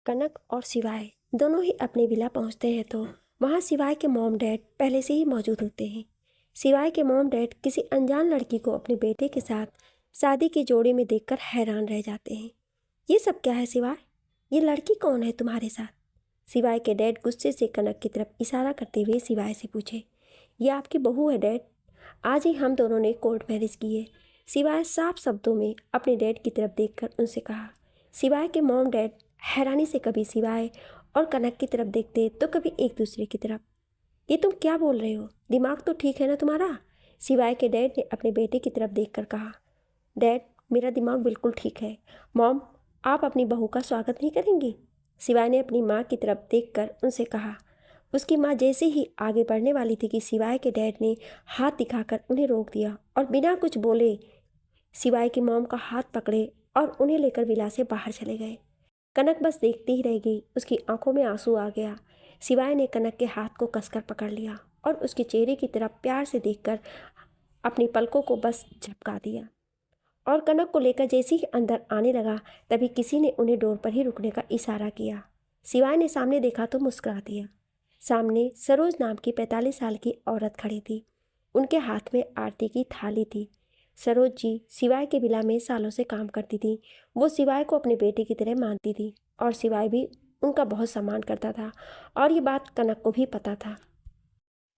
कनक और शिवाय दोनों ही अपनी विला पहुंचते हैं तो वहां शिवाय के मॉम डैड पहले से ही मौजूद होते हैं। शिवाय के मॉम डैड किसी अनजान लड़की को अपने बेटे के साथ शादी की जोड़ी में देखकर हैरान रह जाते हैं। ये सब क्या है शिवाय? ये लड़की कौन है तुम्हारे साथ? शिवाय के डैड गुस्से से कनक की तरफ इशारा करते हुए शिवाय से पूछे। ये आपकी बहू है डैड, आज ही हम दोनों ने कोर्ट मैरिज की है। शिवाय साफ शब्दों में अपने डैड की तरफ देखकर उनसे कहा। शिवाय के मॉम डैड हैरानी से कभी शिवाय और कनक की तरफ देखते तो कभी एक दूसरे की तरफ। ये तुम क्या बोल रहे हो? दिमाग तो ठीक है ना तुम्हारा? शिवाय के डैड ने अपने बेटे की तरफ देखकर कहा। डैड, मेरा दिमाग बिल्कुल ठीक है। मॉम, आप अपनी बहू का स्वागत नहीं करेंगी? शिवाय ने अपनी माँ की तरफ देखकर उनसे कहा। उसकी माँ जैसे ही आगे बढ़ने वाली थी कि शिवाय के डैड ने हाथ दिखाकर उन्हें रोक दिया और बिना कुछ बोले शिवाय की मॉम का हाथ पकड़े और उन्हें लेकर विला से बाहर चले गए। कनक बस देखती ही रह गई। उसकी आंखों में आंसू आ गया। शिवाय ने कनक के हाथ को कसकर पकड़ लिया और उसके चेहरे की तरफ प्यार से देखकर अपनी पलकों को बस झपका दिया और कनक को लेकर जैसे ही अंदर आने लगा तभी किसी ने उन्हें डोर पर ही रुकने का इशारा किया। शिवाय ने सामने देखा तो मुस्कुरा दिया। सामने सरोज नाम की 45 साल की औरत खड़ी थी। उनके हाथ में आरती की थाली थी। सरोज जी शिवाय के विला में सालों से काम करती थी। वो शिवाय को अपने बेटे की तरह मानती थी और शिवाय भी उनका बहुत सम्मान करता था और ये बात कनक को भी पता था।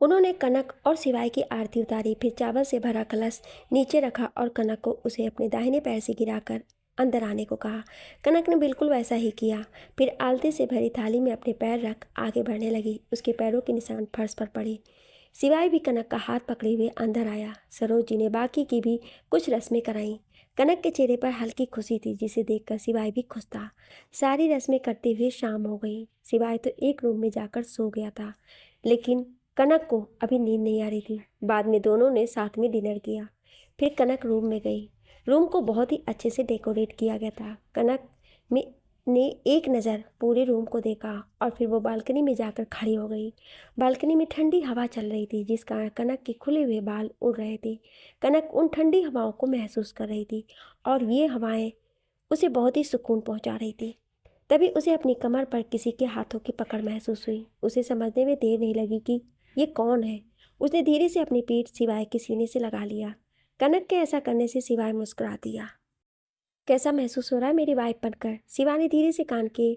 उन्होंने कनक और शिवाय की आरती उतारी, फिर चावल से भरा कलश नीचे रखा और कनक को उसे अपने दाहिने पैर से गिराकर अंदर आने को कहा। कनक ने बिल्कुल वैसा ही किया। फिर आलती से भरी थाली में अपने पैर रख आगे बढ़ने लगी। उसके पैरों के निशान फर्श पर पड़े। शिवाय भी कनक का हाथ पकड़े हुए अंदर आया। सरोज जी ने बाकी की भी कुछ रस्में कराईं। कनक के चेहरे पर हल्की खुशी थी जिसे देखकर शिवाय भी खुश था। सारी रस्में करते हुए शाम हो गई। शिवाय तो एक रूम में जाकर सो गया था, लेकिन कनक को अभी नींद नहीं आ रही थी। बाद में दोनों ने साथ में डिनर किया। फिर कनक रूम में गई। रूम को बहुत ही अच्छे से डेकोरेट किया गया था। कनक ने एक नज़र पूरे रूम को देखा और फिर वो बालकनी में जाकर खड़ी हो गई। बालकनी में ठंडी हवा चल रही थी जिस कारण कनक के खुले हुए बाल उड़ रहे थे। कनक उन ठंडी हवाओं को महसूस कर रही थी और ये हवाएं उसे बहुत ही सुकून पहुंचा रही थी। तभी उसे अपनी कमर पर किसी के हाथों की पकड़ महसूस हुई। उसे समझने में देर नहीं लगी कि ये कौन है। उसने धीरे से अपनी पीठ शिवाय के सीने से लगा लिया। कनक के ऐसा करने से शिवाय मुस्कुरा दिया। कैसा महसूस हो रहा है मेरी वाइफ बनकर? शिवाय ने धीरे से कान के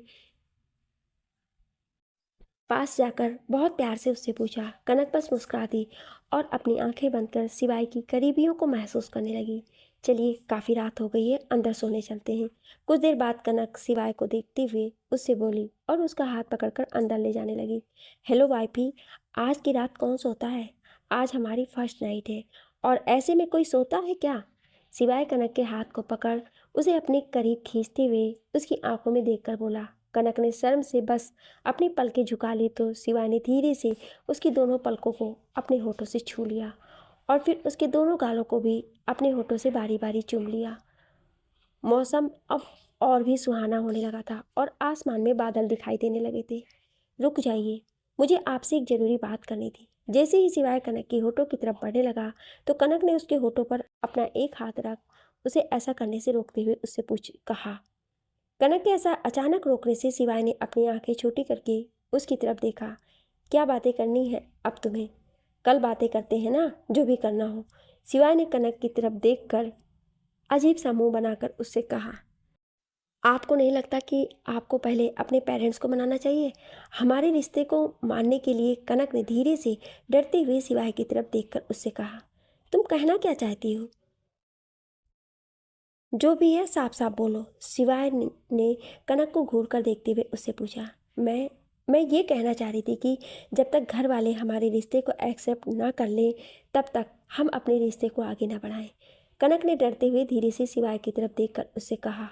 पास जाकर बहुत प्यार से उससे पूछा। कनक बस मुस्कुरा दी और अपनी आंखें बंद कर शिवाय की करीबियों को महसूस करने लगी। चलिए, काफ़ी रात हो गई है, अंदर सोने चलते हैं। कुछ देर बाद कनक शिवाय को देखते हुए उससे बोली और उसका हाथ पकड़कर अंदर ले जाने लगी। हेलो वाइफी, आज की रात कौन सोता है? आज हमारी फर्स्ट नाइट है और ऐसे में कोई सोता है क्या? शिवाय कनक के हाथ को पकड़ उसे अपने करीब खींचते हुए उसकी आंखों में देखकर बोला। कनक ने शर्म से बस अपनी पलकें झुका ली तो शिवाय ने धीरे से उसकी दोनों पलकों को अपने होठों से छू लिया और फिर उसके दोनों गालों को भी अपने होठों से बारी बारी चूम लिया। मौसम अब और भी सुहाना होने लगा था और आसमान में बादल दिखाई देने लगे थे। रुक जाइए, मुझे आपसे एक ज़रूरी बात करनी थी। जैसे ही शिवाय कनक के होठों की तरफ बढ़ने लगा तो कनक ने उसके होठों पर अपना एक हाथ रख उसे ऐसा करने से रोकते हुए उससे कहा। कनक के ऐसा अचानक रोकने से शिवाय ने अपनी आंखें छोटी करके उसकी तरफ देखा। क्या बातें करनी है अब तुम्हें? कल बातें करते हैं ना, जो भी करना हो। शिवाय ने कनक की तरफ देखकर अजीब सा मुंह बनाकर उससे कहा। आपको नहीं लगता कि आपको पहले अपने पेरेंट्स को मनाना चाहिए? हमारे रिश्ते को मानने के लिए कनक ने धीरे से डरते हुए शिवाय की तरफ देखकर उससे कहा। तुम कहना क्या चाहती हो? जो भी है साफ साफ बोलो। शिवाय ने कनक को घूर कर देखते हुए उससे पूछा। मैं ये कहना चाह रही थी कि जब तक घर वाले हमारे रिश्ते को एक्सेप्ट ना कर लें तब तक हम अपने रिश्ते को आगे ना बढ़ाएं। कनक ने डरते हुए धीरे से शिवाय की तरफ देखकर उससे कहा।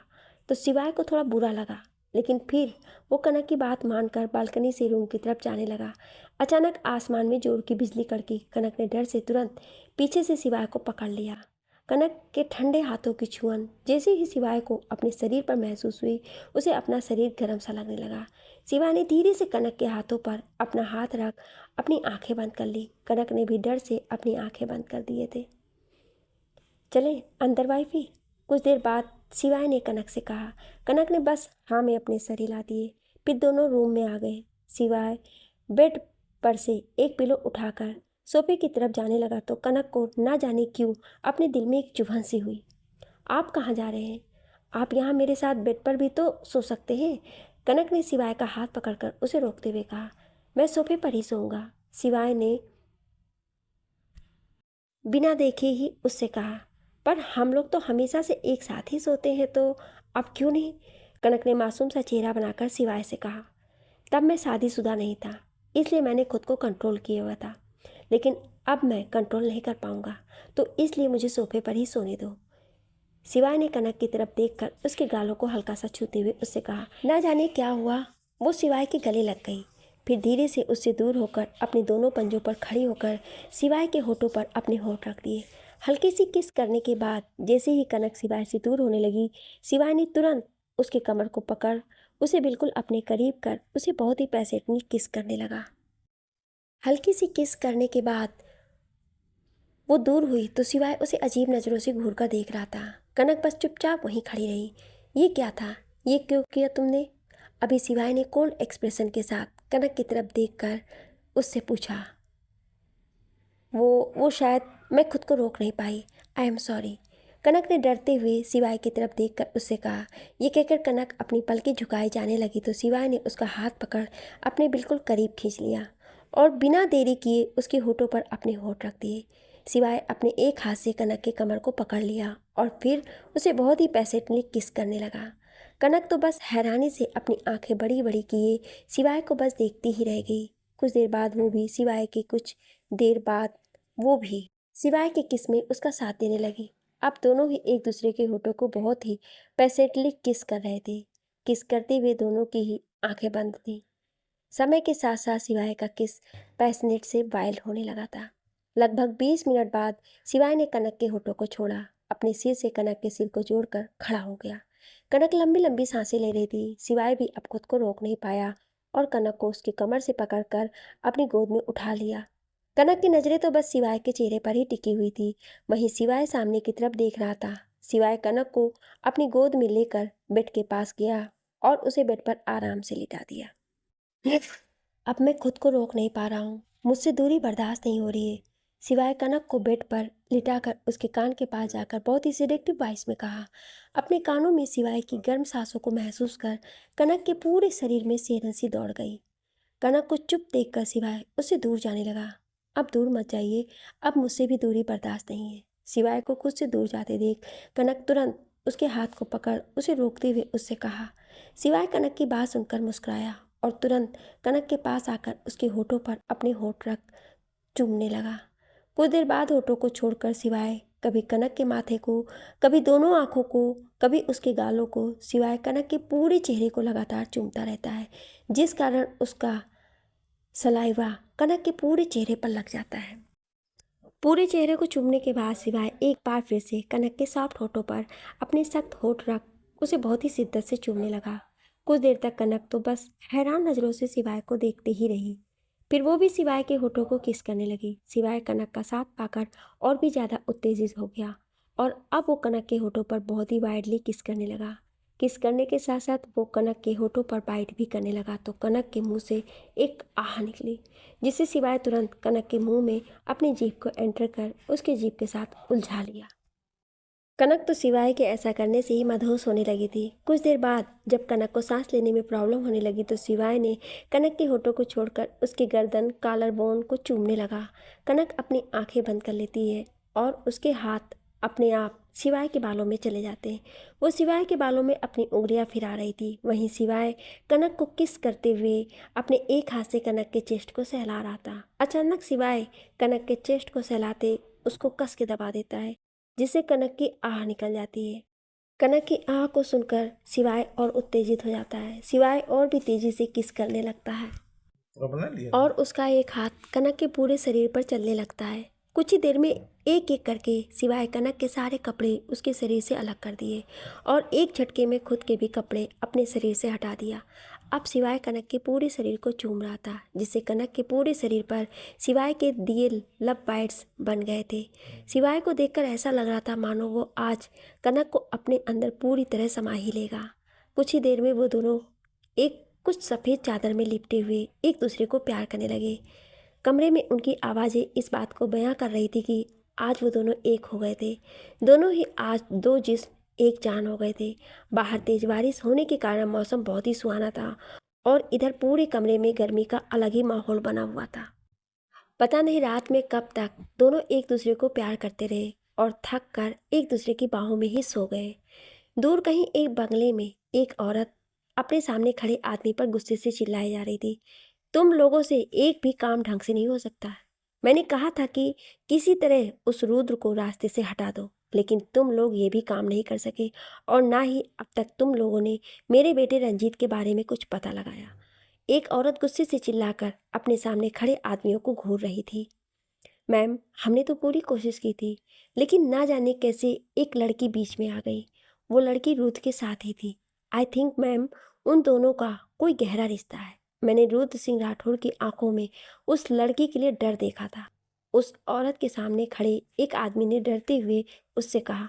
तो शिवाय को थोड़ा बुरा लगा, लेकिन फिर वो कनक की बात मानकर बालकनी से रूम की तरफ जाने लगा। अचानक आसमान में जोर की बिजली कड़की। कनक ने डर से तुरंत पीछे से शिवाय को पकड़ लिया। कनक के ठंडे हाथों की छुअन जैसे ही शिवाय को अपने शरीर पर महसूस हुई, उसे अपना शरीर गर्म सा लगने लगा। शिवाय ने धीरे से कनक के हाथों पर अपना हाथ रख अपनी आंखें बंद कर ली। कनक ने भी डर से अपनी आंखें बंद कर दिए थे। चले अंदर वाइफी, कुछ देर बाद शिवाय ने कनक से कहा। कनक ने बस हाँ में अपने सर हिला दिए। फिर दोनों रूम में आ गए। सिवाय बेड पर से एक पिलो उठाकर सोफे की तरफ जाने लगा तो कनक को ना जाने क्यों अपने दिल में एक चुभन सी हुई। आप कहाँ जा रहे हैं? आप यहाँ मेरे साथ बेड पर भी तो सो सकते हैं। कनक ने सिवाय का हाथ पकड़कर उसे रोकते हुए कहा। मैं सोफे पर ही सोऊंगा, सिवाय ने बिना देखे ही उससे कहा। पर हम लोग तो हमेशा से एक साथ ही सोते हैं, तो अब क्यों नहीं? कनक ने मासूम सा चेहरा बनाकर सिवाय से कहा। तब मैं शादीशुदा नहीं था, इसलिए मैंने खुद को कंट्रोल किया हुआ था, लेकिन अब मैं कंट्रोल नहीं कर पाऊंगा, तो इसलिए मुझे सोफे पर ही सोने दो। सिवाय ने कनक की तरफ देखकर उसके गालों को हल्का सा छूते हुए उससे कहा। ना जाने क्या हुआ, वो सिवाय के गले लग गई। फिर धीरे से उससे दूर होकर अपने दोनों पंजों पर खड़ी होकर सिवाय के होठों पर अपने होठ रख दिए। हल्की सी किस करने के बाद जैसे ही कनक सिवाय से दूर होने लगी, सिवाय ने तुरंत उसके कमर को पकड़ उसे बिल्कुल अपने करीब कर उसे बहुत ही पैसेटली किस करने लगा। हल्की सी किस करने के बाद वो दूर हुई तो सिवाय उसे अजीब नज़रों से घूर कर देख रहा था। कनक बस चुपचाप वहीं खड़ी रही। ये क्या था? ये क्यों किया तुमने? अभी सिवाय ने कोल्ड एक्सप्रेशन के साथ कनक की तरफ देखकर उससे पूछा। वो शायद मैं खुद को रोक नहीं पाई। I am sorry. कनक ने डरते हुए सिवाय की तरफ देखकर उससे कहा। ये कहकर कनक अपनी पलकें झुकाए जाने लगी तो सिवाय ने उसका हाथ पकड़ अपने बिल्कुल करीब खींच लिया और बिना देरी किए उसके होठों पर अपने होठ रख दिए। सिवाय अपने एक हाथ से कनक के कमर को पकड़ लिया और फिर उसे बहुत ही पैसेटली किस करने लगा। कनक तो बस हैरानी से अपनी आंखें बड़ी बड़ी किए सिवाय को बस देखती ही रह गई। कुछ देर बाद वो भी सिवाय के किस में उसका साथ देने लगी। अब दोनों ही एक दूसरे के होठों को बहुत ही पैसेटली किस कर रहे थे। किस करते हुए दोनों की ही आंखें बंद थी। समय के साथ साथ सिवाय का किस पैसनेट से वाइल्ड होने लगा था। लगभग 20 मिनट बाद सिवाय ने कनक के होठों को छोड़ा, अपने सिर से कनक के सिर को जोड़कर खड़ा हो गया। कनक लंबी लंबी सांसें ले रही थी। सिवाय भी अब खुद को रोक नहीं पाया और कनक को उसकी कमर से पकड़कर अपनी गोद में उठा लिया। कनक की नज़रें तो बस सिवाय के चेहरे पर ही टिकी हुई थी। वहीं सिवाय सामने की तरफ देख रहा था। सिवाय कनक को अपनी गोद में लेकर बेड के पास गया और उसे बेड पर आराम से लिटा दिया। अब मैं खुद को रोक नहीं पा रहा हूँ, मुझसे दूरी बर्दाश्त नहीं हो रही है, सिवाय कनक को बेड पर लिटाकर उसके कान के पास जाकर बहुत ही सिलेक्टिव वॉइस में कहा। अपने कानों में सिवाय की गर्म सांसों को महसूस कर कनक के पूरे शरीर में सिहरन सी दौड़ गई। कनक को चुप देखकर सिवाय उससे दूर जाने लगा। अब दूर मत जाइए, अब मुझसे भी दूरी बर्दाश्त नहीं है। सिवाय को खुद से दूर जाते देख कनक तुरंत उसके हाथ को पकड़ उसे रोकते हुए उससे कहा। सिवाय कनक की बात सुनकर मुस्कुराया और तुरंत कनक के पास आकर उसके होठों पर अपने होठ रख चूमने लगा। कुछ देर बाद होठों को छोड़कर सिवाय कभी कनक के माथे को, कभी दोनों आंखों को, कभी उसके गालों को, सिवाय कनक के पूरे चेहरे को लगातार चूमता रहता है, जिस कारण उसका सलाइवा कनक के पूरे चेहरे पर लग जाता है। पूरे चेहरे को चूमने के बाद सिवाय एक बार फिर से कनक के सॉफ्ट होठों पर अपने सख्त होठ रख उसे बहुत ही शिद्दत से चूमने लगा। कुछ देर तक कनक तो बस हैरान नज़रों से सिवाय को देखते ही रही। फिर वो भी सिवाय के होठों को किस करने लगी। सिवाय कनक का साथ पाकर और भी ज़्यादा उत्तेजित हो गया और अब वो कनक के होठों पर बहुत ही वाइडली किस करने लगा। किस करने के साथ साथ वो कनक के होठों पर बाइट भी करने लगा तो कनक के मुंह से एक आह निकली, जिससे सिवाय तुरंत कनक के मुंह में अपनी जीभ को एंटर कर उसकी जीभ के साथ उलझा लिया। कनक तो सिवाय के ऐसा करने से ही मदहोश होने लगी थी। कुछ देर बाद जब कनक को सांस लेने में प्रॉब्लम होने लगी तो सिवाय ने कनक के होठों को छोड़कर उसकी गर्दन कॉलर बोन को चूमने लगा। कनक अपनी आंखें बंद कर लेती है और उसके हाथ अपने आप सिवाय के बालों में चले जाते हैं। वो सिवाय के बालों में अपनी उंगलियां फिरा रही थी। वहीं सिवाय कनक को किस करते हुए अपने एक हाथ से कनक के चेस्ट को सहला रहा था। अचानक सिवाय कनक के चेस्ट को सहलाते उसको कस के दबा देता है, जिससे कनक की आह निकल जाती है। कनक की आह को सुनकर सिवाय और उत्तेजित हो जाता है। सिवाय और भी तेजी से किस करने लगता है और उसका एक हाथ कनक के पूरे शरीर पर चलने लगता है। कुछ ही देर में एक एक करके सिवाय कनक के सारे कपड़े उसके शरीर से अलग कर दिए और एक झटके में खुद के भी कपड़े अपने शरीर से हटा दिया। अब सिवाय कनक के पूरे शरीर को चूम रहा था, जिससे कनक के पूरे शरीर पर सिवाय के दिए लव बाइट्स बन गए थे। सिवाय को देखकर ऐसा लग रहा था मानो वो आज कनक को अपने अंदर पूरी तरह समा ही लेगा। कुछ ही देर में वो दोनों एक कुछ सफ़ेद चादर में लिपटे हुए एक दूसरे को प्यार करने लगे। कमरे में उनकी आवाज़ें इस बात को बयां कर रही थी कि आज वो दोनों एक हो गए थे। दोनों ही आज दो जिस्म एक जान हो गए थे। बाहर तेज बारिश होने के कारण मौसम बहुत ही सुहाना था और इधर पूरे कमरे में गर्मी का अलग ही माहौल बना हुआ था। पता नहीं रात में कब तक दोनों एक दूसरे को प्यार करते रहे और थक कर एक दूसरे की बाहों में ही सो गए। दूर कहीं एक बंगले में एक औरत अपने सामने खड़े आदमी पर गुस्से से चिल्लाई जा रही थी। तुम लोगों से एक भी काम ढंग से नहीं हो सकता। मैंने कहा था कि किसी तरह उस रुद्र को रास्ते से हटा दो, लेकिन तुम लोग ये भी काम नहीं कर सके और ना ही अब तक तुम लोगों ने मेरे बेटे रंजीत के बारे में कुछ पता लगाया। एक औरत गुस्से से चिल्लाकर अपने सामने खड़े आदमियों को घूर रही थी। मैम, हमने तो पूरी कोशिश की थी, लेकिन ना जाने कैसे एक लड़की बीच में आ गई। वो लड़की रुद्र के साथ ही थी। आई थिंक मैम उन दोनों का कोई गहरा रिश्ता है। मैंने रुद्र सिंह राठौर की आंखों में उस लड़की के लिए डर देखा था। उस औरत के सामने खड़े एक आदमी ने डरते हुए उससे कहा,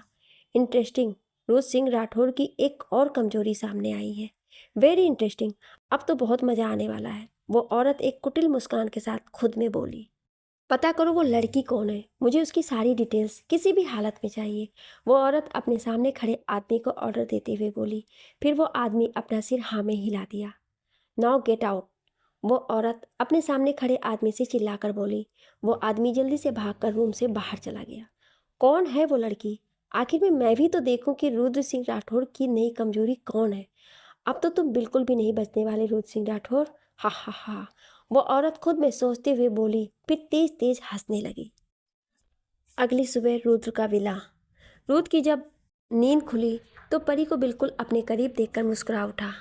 इंटरेस्टिंग, रुद्र सिंह राठौर की एक और कमजोरी सामने आई है। वेरी इंटरेस्टिंग, अब तो बहुत मज़ा आने वाला है। वो औरत एक कुटिल मुस्कान के साथ खुद में बोली, पता करो वो लड़की कौन है, मुझे उसकी सारी डिटेल्स किसी भी हालत में चाहिए। वो औरत अपने सामने खड़े आदमी को ऑर्डर देते हुए बोली। फिर वो आदमी अपना सिर हाँ में हिला दिया। नाउ गेट आउट, वो औरत अपने सामने खड़े आदमी से चिल्लाकर बोली। वो आदमी जल्दी से भागकर रूम से बाहर चला गया। कौन है वो लड़की? आखिर में मैं भी तो देखूं कि रुद्र सिंह राठौर की नई कमजोरी कौन है। अब तो तुम बिल्कुल भी नहीं बचने वाले रुद्र सिंह राठौर। हा हा हा, वो औरत खुद में सोचते हुए बोली, फिर तेज तेज हंसने लगी। अगली सुबह रुद्र का विला। रुद्र की जब नींद खुली तो परी को बिल्कुल अपने करीब देखकर मुस्कुरा उठा।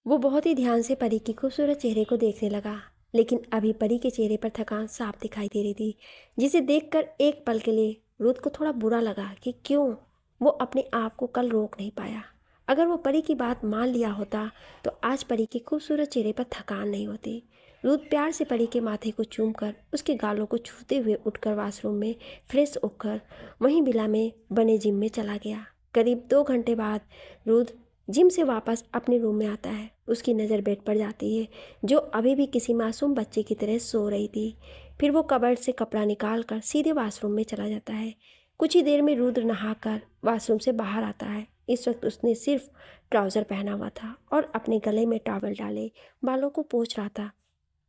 वो बहुत ही ध्यान से परी की खूबसूरत चेहरे को देखने लगा, लेकिन अभी परी के चेहरे पर थकान साफ दिखाई दे रही थी, जिसे देखकर एक पल के लिए रुद्र को थोड़ा बुरा लगा कि क्यों वो अपने आप को कल रोक नहीं पाया। अगर वो परी की बात मान लिया होता तो आज परी के खूबसूरत चेहरे पर थकान नहीं होती। रुद्र प्यार से परी के माथे को चूमकर उसके गालों को छूते हुए उठकर वाशरूम में फ्रेश होकर वहीं विला में बने जिम में चला गया। करीब 2 घंटे बाद रुद्र जिम से वापस अपने रूम में आता है। उसकी नज़र बेड पर जाती है, जो अभी भी किसी मासूम बच्चे की तरह सो रही थी। फिर वो कबर्ड से कपड़ा निकाल कर सीधे वाशरूम में चला जाता है। कुछ ही देर में रुद्र नहाकर वाशरूम से बाहर आता है। इस वक्त उसने सिर्फ ट्राउज़र पहना हुआ था और अपने गले में टॉवल डाले बालों को पोंछ रहा था।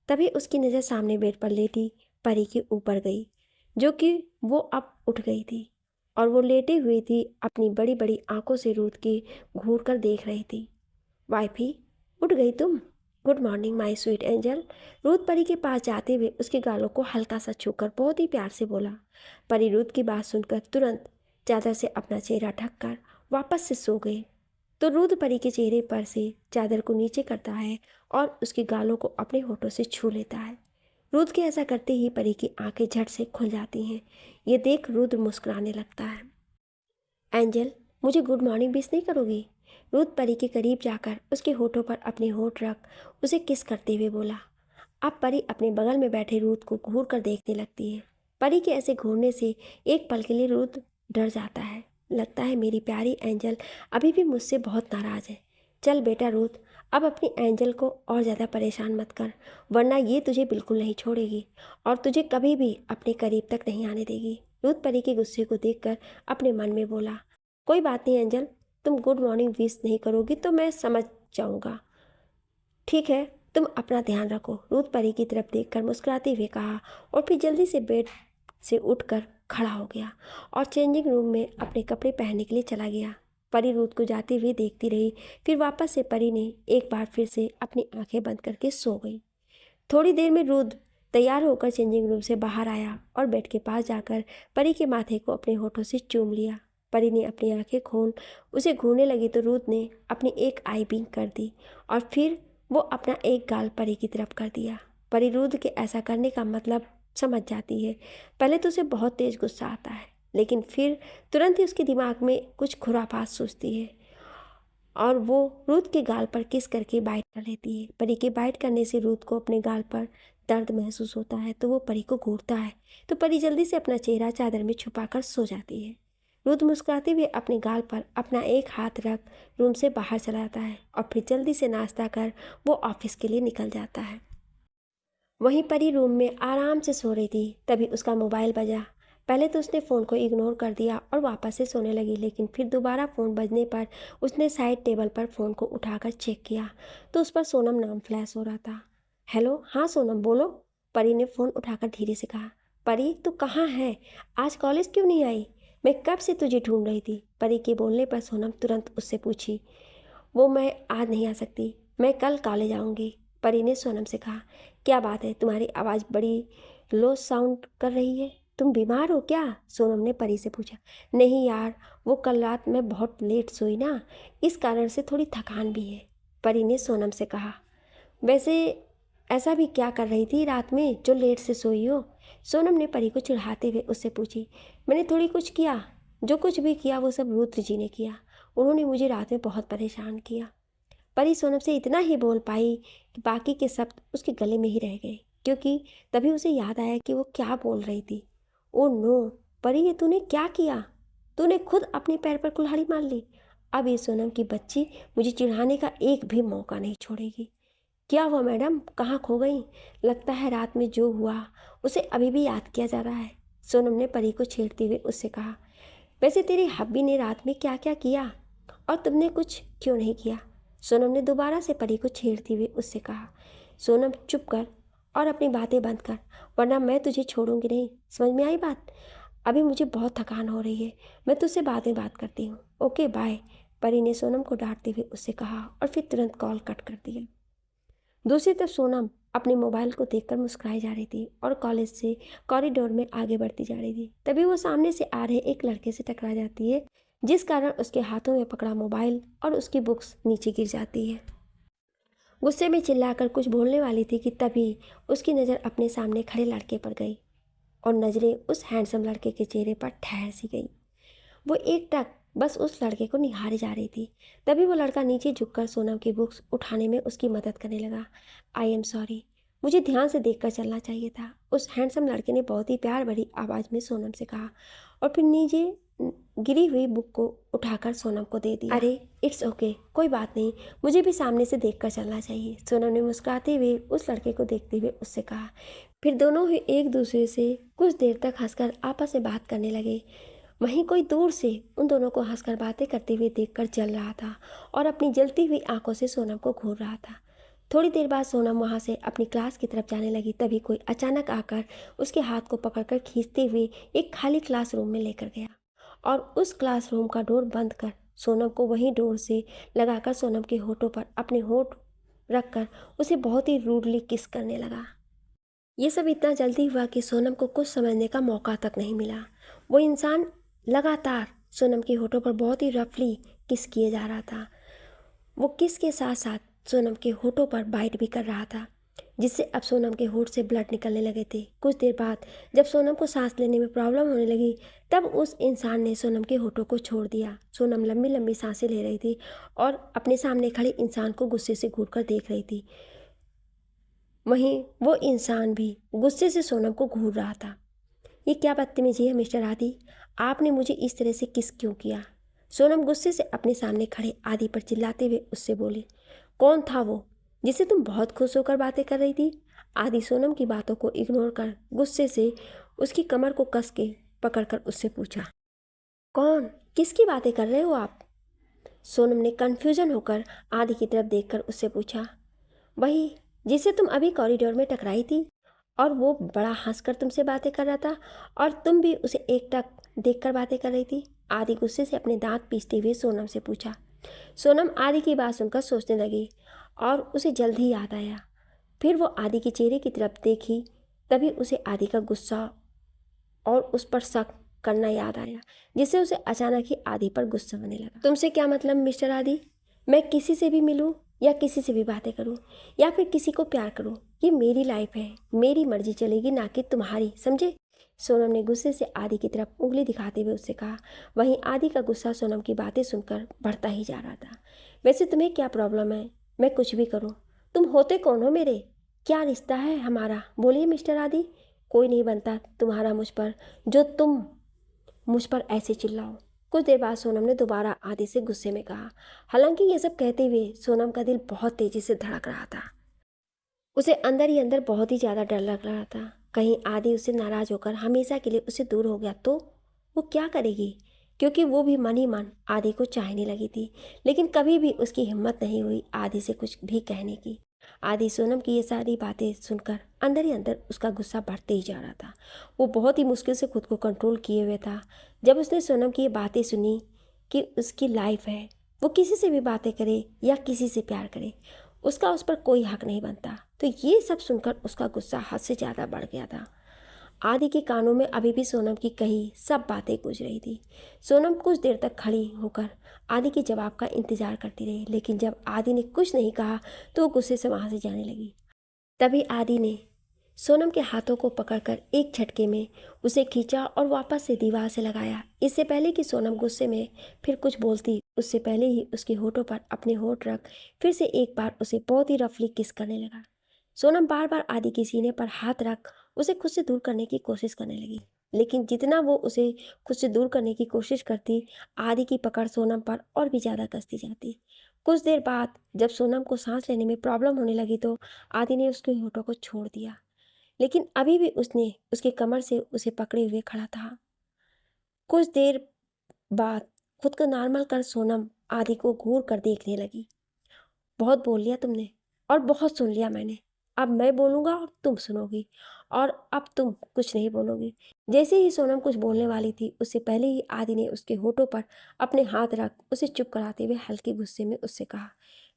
तभी उसकी नज़र सामने बेड पर लेटी परी के ऊपर गई, जो कि वो अब उठ गई थी और वो लेटे हुई थी, अपनी बड़ी बड़ी आंखों से रुद्र की घूर कर देख रही थी। वाइफी, उठ गई तुम? Good morning my sweet angel. Rudra परी के पास जाते हुए उसके गालों को हल्का सा छूकर बहुत ही प्यार से बोला। परी रुद्र की बात सुनकर तुरंत चादर से अपना चेहरा ढककर वापस से सो गई। तो रुद्र परी के चेहरे पर से चादर को नीचे करता है और उसके गालों को अपने होठों से छू लेता है। रुद्र के ऐसा करते ही परी की आंखें झट से खुल जाती हैं। ये देख रुद्र मुस्कुराने लगता है। एंजल, मुझे गुड मॉर्निंग विश नहीं करोगी? रुद्र परी के करीब जाकर उसके होठों पर अपने होठ रख उसे किस करते हुए बोला। अब परी अपने बगल में बैठे रुद्र को घूर कर देखने लगती है। परी के ऐसे घूरने से एक पल के लिए रुद्र डर जाता है। लगता है मेरी प्यारी एंजल अभी भी मुझसे बहुत नाराज़ है। चल बेटा रुद्र, अब अपनी एंजल को और ज़्यादा परेशान मत कर, वरना ये तुझे बिल्कुल नहीं छोड़ेगी और तुझे कभी भी अपने करीब तक नहीं आने देगी। रुद्र परी के गुस्से को देखकर अपने मन में बोला, कोई बात नहीं एंजल, तुम गुड मॉर्निंग विश नहीं करोगी तो मैं समझ जाऊँगा। ठीक है, तुम अपना ध्यान रखो। रुद्र परी की तरफ देखकर मुस्कुराते हुए कहा और फिर जल्दी से बेड से उठकर खड़ा हो गया और चेंजिंग रूम में अपने कपड़े पहनने के लिए चला गया। परी रुद्र को जाते हुए देखती रही। फिर वापस से परी ने एक बार फिर से अपनी आंखें बंद करके सो गई। थोड़ी देर में रुद्र तैयार होकर चेंजिंग रूम से बाहर आया और बेड के पास जाकर परी के माथे को अपने होठों से चूम लिया। परी ने अपनी आंखें खोल उसे घूरने लगी तो रुद्र ने अपनी एक आई बिंक कर दी और फिर वो अपना एक गाल परी की तरफ कर दिया। परी रुद्र के ऐसा करने का मतलब समझ जाती है। पहले तो उसे बहुत तेज गुस्सा आता है, लेकिन फिर तुरंत ही उसके दिमाग में कुछ खुरापात सोचती है और वो रुद्र के गाल पर किस करके बाइट कर लेती है। परी के बाइट करने से रुद्र को अपने गाल पर दर्द महसूस होता है तो वो परी को घूरता है, तो परी जल्दी से अपना चेहरा चादर में छुपाकर सो जाती है। रुद्र मुस्कुराते हुए अपने गाल पर अपना एक हाथ रख रूम से बाहर चला जाता है और फिर जल्दी से नाश्ता कर वो ऑफिस के लिए निकल जाता है। वहीं परी रूम में आराम से सो रही थी, तभी उसका मोबाइल बजा। पहले तो उसने फ़ोन को इग्नोर कर दिया और वापस से सोने लगी, लेकिन फिर दोबारा फ़ोन बजने पर उसने साइड टेबल पर फ़ोन को उठाकर चेक किया तो उस पर सोनम नाम फ्लैश हो रहा था। हेलो, हाँ सोनम बोलो, परी ने फ़ोन उठाकर धीरे से कहा। परी तू कहाँ है, आज कॉलेज क्यों नहीं आई? मैं कब से तुझे ढूंढ रही थी। परी के बोलने पर सोनम तुरंत उससे पूछी। वो मैं आज नहीं आ सकती, मैं कल कॉलेज आऊँगी, परी ने सोनम से कहा। क्या बात है, तुम्हारी आवाज़ बड़ी लो साउंड कर रही है, तुम बीमार हो क्या? सोनम ने परी से पूछा। नहीं यार, वो कल रात मैं बहुत लेट सोई ना, इस कारण से थोड़ी थकान भी है, परी ने सोनम से कहा। वैसे ऐसा भी क्या कर रही थी रात में जो लेट से सोई हो? सोनम ने परी को चिढ़ाते हुए उससे पूछी। मैंने थोड़ी कुछ किया, जो कुछ भी किया वो सब रुद्र जी ने किया, उन्होंने मुझे रात में बहुत परेशान किया। परी सोनम से इतना ही बोल पाई कि बाकी के शब्द उसके गले में ही रह गए, क्योंकि तभी उसे याद आया कि वो क्या बोल रही थी। ओ नो परी, ये तूने क्या किया? तूने खुद अपने पैर पर कुल्हाड़ी मार ली। अब ये सोनम की बच्ची मुझे चिढ़ाने का एक भी मौका नहीं छोड़ेगी। क्या हुआ मैडम, कहाँ खो गई? लगता है रात में जो हुआ उसे अभी भी याद किया जा रहा है, सोनम ने परी को छेड़ते हुए उससे कहा। वैसे तेरी हब्बी ने रात में क्या क्या किया और तुमने कुछ क्यों नहीं किया? सोनम ने दोबारा से परी को छेड़ते हुए उससे कहा। सोनम चुप कर और अपनी बातें बंद कर, वरना मैं तुझे छोड़ूंगी नहीं, समझ में आई बात? अभी मुझे बहुत थकान हो रही है, मैं तुझसे बाद में बात करती हूँ, ओके बाय, परी ने सोनम को डांटते हुए उससे कहा और फिर तुरंत कॉल कट कर दिया। दूसरी तरफ सोनम अपने मोबाइल को देखकर मुस्कुराई जा रही थी और कॉलेज से कॉरिडोर में आगे बढ़ती जा रही थी। तभी वो सामने से आ रहे एक लड़के से टकरा जाती है, जिस कारण उसके हाथों में पकड़ा मोबाइल और उसकी बुक्स नीचे गिर जाती है। गुस्से में चिल्लाकर कुछ बोलने वाली थी कि तभी उसकी नज़र अपने सामने खड़े लड़के पर गई और नज़रें उस हैंडसम लड़के के चेहरे पर ठहर सी गई। वो एकटक बस उस लड़के को निहारे जा रही थी। तभी वो लड़का नीचे झुककर सोनम की बुक्स उठाने में उसकी मदद करने लगा। आई एम सॉरी, मुझे ध्यान से देखकर चलना चाहिए था, उस हैंडसम लड़के ने बहुत ही प्यार भरी आवाज़ में सोनम से कहा और फिर नीचे गिरी हुई बुक को उठाकर सोनम को दे दिया। अरे इट्स ओके, कोई बात नहीं, मुझे भी सामने से देखकर चलना चाहिए, सोनम ने मुस्कुराते हुए उस लड़के को देखते हुए उससे कहा। फिर दोनों ही एक दूसरे से कुछ देर तक हंसकर आपस में बात करने लगे। वहीं कोई दूर से उन दोनों को हंसकर बातें करते हुए देखकर जल रहा था और अपनी जलती हुई आंखों से सोनम को घूर रहा था। थोड़ी देर बाद सोनम वहां से अपनी क्लास की तरफ जाने लगी, तभी कोई अचानक आकर उसके हाथ को पकड़कर खींचते हुए एक खाली क्लासरूम में लेकर गया और उस क्लासरूम का डोर बंद कर सोनम को वहीं डोर से लगाकर सोनम के होठों पर अपने होठ रखकर उसे बहुत ही रूडली किस करने लगा। ये सब इतना जल्दी हुआ कि सोनम को कुछ समझने का मौका तक नहीं मिला। वो इंसान लगातार सोनम के होठों पर बहुत ही रफली किस किए जा रहा था। वो किस के साथ साथ सोनम के होठों पर बाइट भी कर रहा था, जिससे अब सोनम के होठ से ब्लड निकलने लगे थे। कुछ देर बाद जब सोनम को सांस लेने में प्रॉब्लम होने लगी, तब उस इंसान ने सोनम के होठों को छोड़ दिया। सोनम लंबी लंबी सांसें ले रही थी और अपने सामने खड़े इंसान को गुस्से से घूर कर देख रही थी। वहीं वो इंसान भी गुस्से से सोनम को घूर रहा था। ये क्या बदतमीजी है मिस्टर आदि, आपने मुझे इस तरह से किस क्यों किया? सोनम गुस्से से अपने सामने खड़े आदि पर चिल्लाते हुए उससे बोली। कौन था वो जिसे तुम बहुत खुश होकर बातें कर रही थी? आदि सोनम की बातों को इग्नोर कर गुस्से से उसकी कमर को कस के पकड़कर उससे पूछा। कौन, किसकी बातें कर रहे हो आप? सोनम ने कन्फ्यूजन होकर आदि की तरफ देखकर उससे पूछा। वही जिसे तुम अभी कॉरिडोर में टकराई थी और वो बड़ा हंसकर तुमसे बातें कर रहा था और तुम भी उसे एकटक देखकर बातें कर रही थी, आदि गुस्से से अपने दांत पीसते हुए सोनम से पूछा। सोनम आदि की बात सुनकर सोचने लगी और उसे जल्द ही याद आया। फिर वो आदि के चेहरे की तरफ देखी, तभी उसे आदि का गुस्सा और उस पर शक करना याद आया, जिससे उसे अचानक ही आदि पर गुस्सा आने लगा। तुमसे क्या मतलब मिस्टर आदि, मैं किसी से भी मिलूं या किसी से भी बातें करूं या फिर किसी को प्यार करूं, ये मेरी लाइफ है, मेरी मर्जी चलेगी, ना कि तुम्हारी, समझे? सोनम ने गुस्से से आदि की तरफ उंगली दिखाते हुए उससे कहा। वहीं आदि का गुस्सा सोनम की बातें सुनकर बढ़ता ही जा रहा था। वैसे तुम्हें क्या प्रॉब्लम है, मैं कुछ भी करूं? तुम होते कौन हो मेरे, क्या रिश्ता है हमारा, बोलिए मिस्टर आदि। कोई नहीं बनता तुम्हारा मुझ पर जो तुम मुझ पर ऐसे चिल्लाओ। कुछ देर बाद सोनम ने दोबारा आदि से गुस्से में कहा। हालांकि ये सब कहते हुए सोनम का दिल बहुत तेजी से धड़क रहा था। उसे अंदर ही अंदर बहुत ही ज़्यादा डर लग रहा था। कहीं आदि उससे नाराज़ होकर हमेशा के लिए उससे दूर हो गया तो वो क्या करेगी, क्योंकि वो भी मन ही मन आदि को चाहने लगी थी। लेकिन कभी भी उसकी हिम्मत नहीं हुई आदि से कुछ भी कहने की। आदि सोनम की ये सारी बातें सुनकर अंदर ही अंदर उसका गुस्सा बढ़ते ही जा रहा था। वो बहुत ही मुश्किल से खुद को कंट्रोल किए हुए था। जब उसने सोनम की ये बातें सुनी कि उसकी लाइफ है, वो किसी से भी बातें करे या किसी से प्यार करे, उसका उस पर कोई हक नहीं बनता, तो ये सब सुनकर उसका गुस्सा हद से ज़्यादा बढ़ गया था। आदि के कानों में अभी भी सोनम की कही सब बातें गूंज रही थी। सोनम कुछ देर तक खड़ी होकर आदि के जवाब का इंतजार करती रही, लेकिन जब आदि ने कुछ नहीं कहा तो वो गुस्से से वहाँ से जाने लगी। तभी आदि ने सोनम के हाथों को पकड़कर एक झटके में उसे खींचा और वापस से दीवार से लगाया। इससे पहले कि सोनम गुस्से में फिर कुछ बोलती, उससे पहले ही उसके होठों पर अपने होठ रख फिर से एक बार उसे बहुत ही रफली किस करने लगा। सोनम बार बार आदि के सीने पर हाथ रख उसे खुद से दूर करने की कोशिश करने लगी, लेकिन जितना वो उसे खुद से दूर करने की कोशिश करती, आदि की पकड़ सोनम पर और भी ज़्यादा कसती जाती। कुछ देर बाद जब सोनम को सांस लेने में प्रॉब्लम होने लगी तो आदि ने उसके होठों को छोड़ दिया, लेकिन अभी भी उसने उसके कमर से उसे पकड़े हुए खड़ा था। कुछ देर बाद खुद को नॉर्मल कर सोनम आदि को घूर कर देखने लगी। बहुत बोल लिया तुमने और बहुत सुन लिया मैंने। अब मैं बोलूँगा और तुम सुनोगी, और अब तुम कुछ नहीं बोलोगी। जैसे ही सोनम कुछ बोलने वाली थी, उससे पहले ही आदि ने उसके होठों पर अपने हाथ रख उसे चुप कराते हुए हल्के गुस्से में उससे कहा,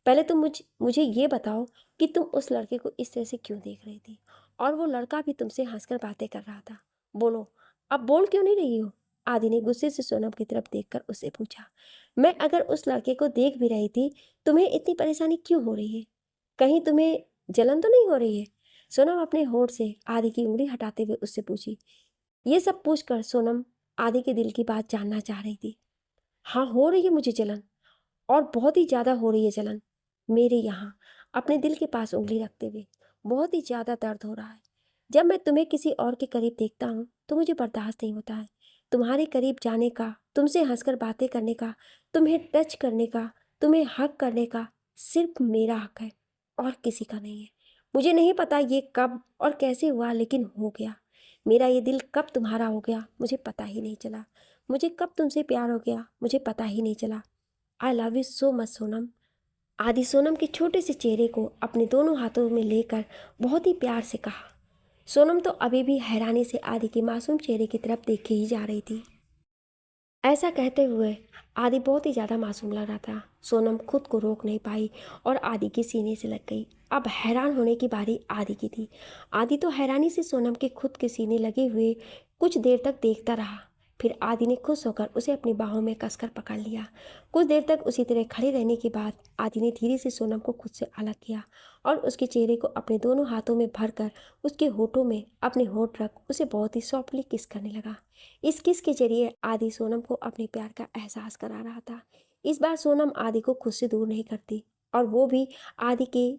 पहले तुम मुझे ये बताओ कि तुम उस लड़के को इस तरह से क्यों देख रही थी, और वो लड़का भी तुमसे हंसकर बातें कर रहा था। बोलो, अब बोल क्यों नहीं रही हो? आदि ने गुस्से से सोनम की तरफ देखकर उससे पूछा। मैं अगर उस लड़के को देख भी रही थी, तुम्हें इतनी परेशानी क्यों हो रही है? कहीं तुम्हें जलन तो नहीं हो रही है? सोनम अपने होठ से आदि की उंगली हटाते हुए उससे पूछी। ये सब पूछकर सोनम आदि के दिल की बात जानना चाह रही थी। हाँ, हो रही है मुझे जलन, और बहुत ही ज़्यादा हो रही है जलन। मेरे यहाँ अपने दिल के पास उंगली रखते हुए बहुत ही ज़्यादा दर्द हो रहा है। जब मैं तुम्हें किसी और के करीब देखता हूँ तो मुझे बर्दाश्त नहीं होता है। तुम्हारे करीब जाने का, तुमसे हंसकर बातें करने का, तुम्हें टच करने का, तुम्हें हक करने का सिर्फ मेरा हक है और किसी का नहीं है। मुझे नहीं पता ये कब और कैसे हुआ, लेकिन हो गया। मेरा ये दिल कब तुम्हारा हो गया मुझे पता ही नहीं चला। मुझे कब तुमसे प्यार हो गया मुझे पता ही नहीं चला। I love you so much Sonam. आदि सोनम के छोटे से चेहरे को अपने दोनों हाथों में लेकर बहुत ही प्यार से कहा। सोनम तो अभी भी हैरानी से आदि के मासूम चेहरे की तरफ देखे ही जा रही थी। ऐसा कहते हुए आदि बहुत ही ज़्यादा मासूम लग रहा था। सोनम खुद को रोक नहीं पाई और आदि के सीने से लग गई। अब हैरान होने की बारी आदि की थी। आदि तो हैरानी से सोनम के खुद के सीने लगे हुए कुछ देर तक देखता रहा। फिर आदि ने खुश होकर उसे अपनी बाहों में कसकर पकड़ लिया। कुछ देर तक उसी तरह खड़े रहने के बाद आदि ने धीरे से सोनम को खुद से अलग किया और उसके चेहरे को अपने दोनों हाथों में भरकर उसके होठों में अपने होठ रख उसे बहुत ही सॉफ्टली किस करने लगा। इस किस के जरिए आदि सोनम को अपने प्यार का एहसास करा रहा था। इस बार सोनम आदि को खुद से दूर नहीं करती और वो भी आदि के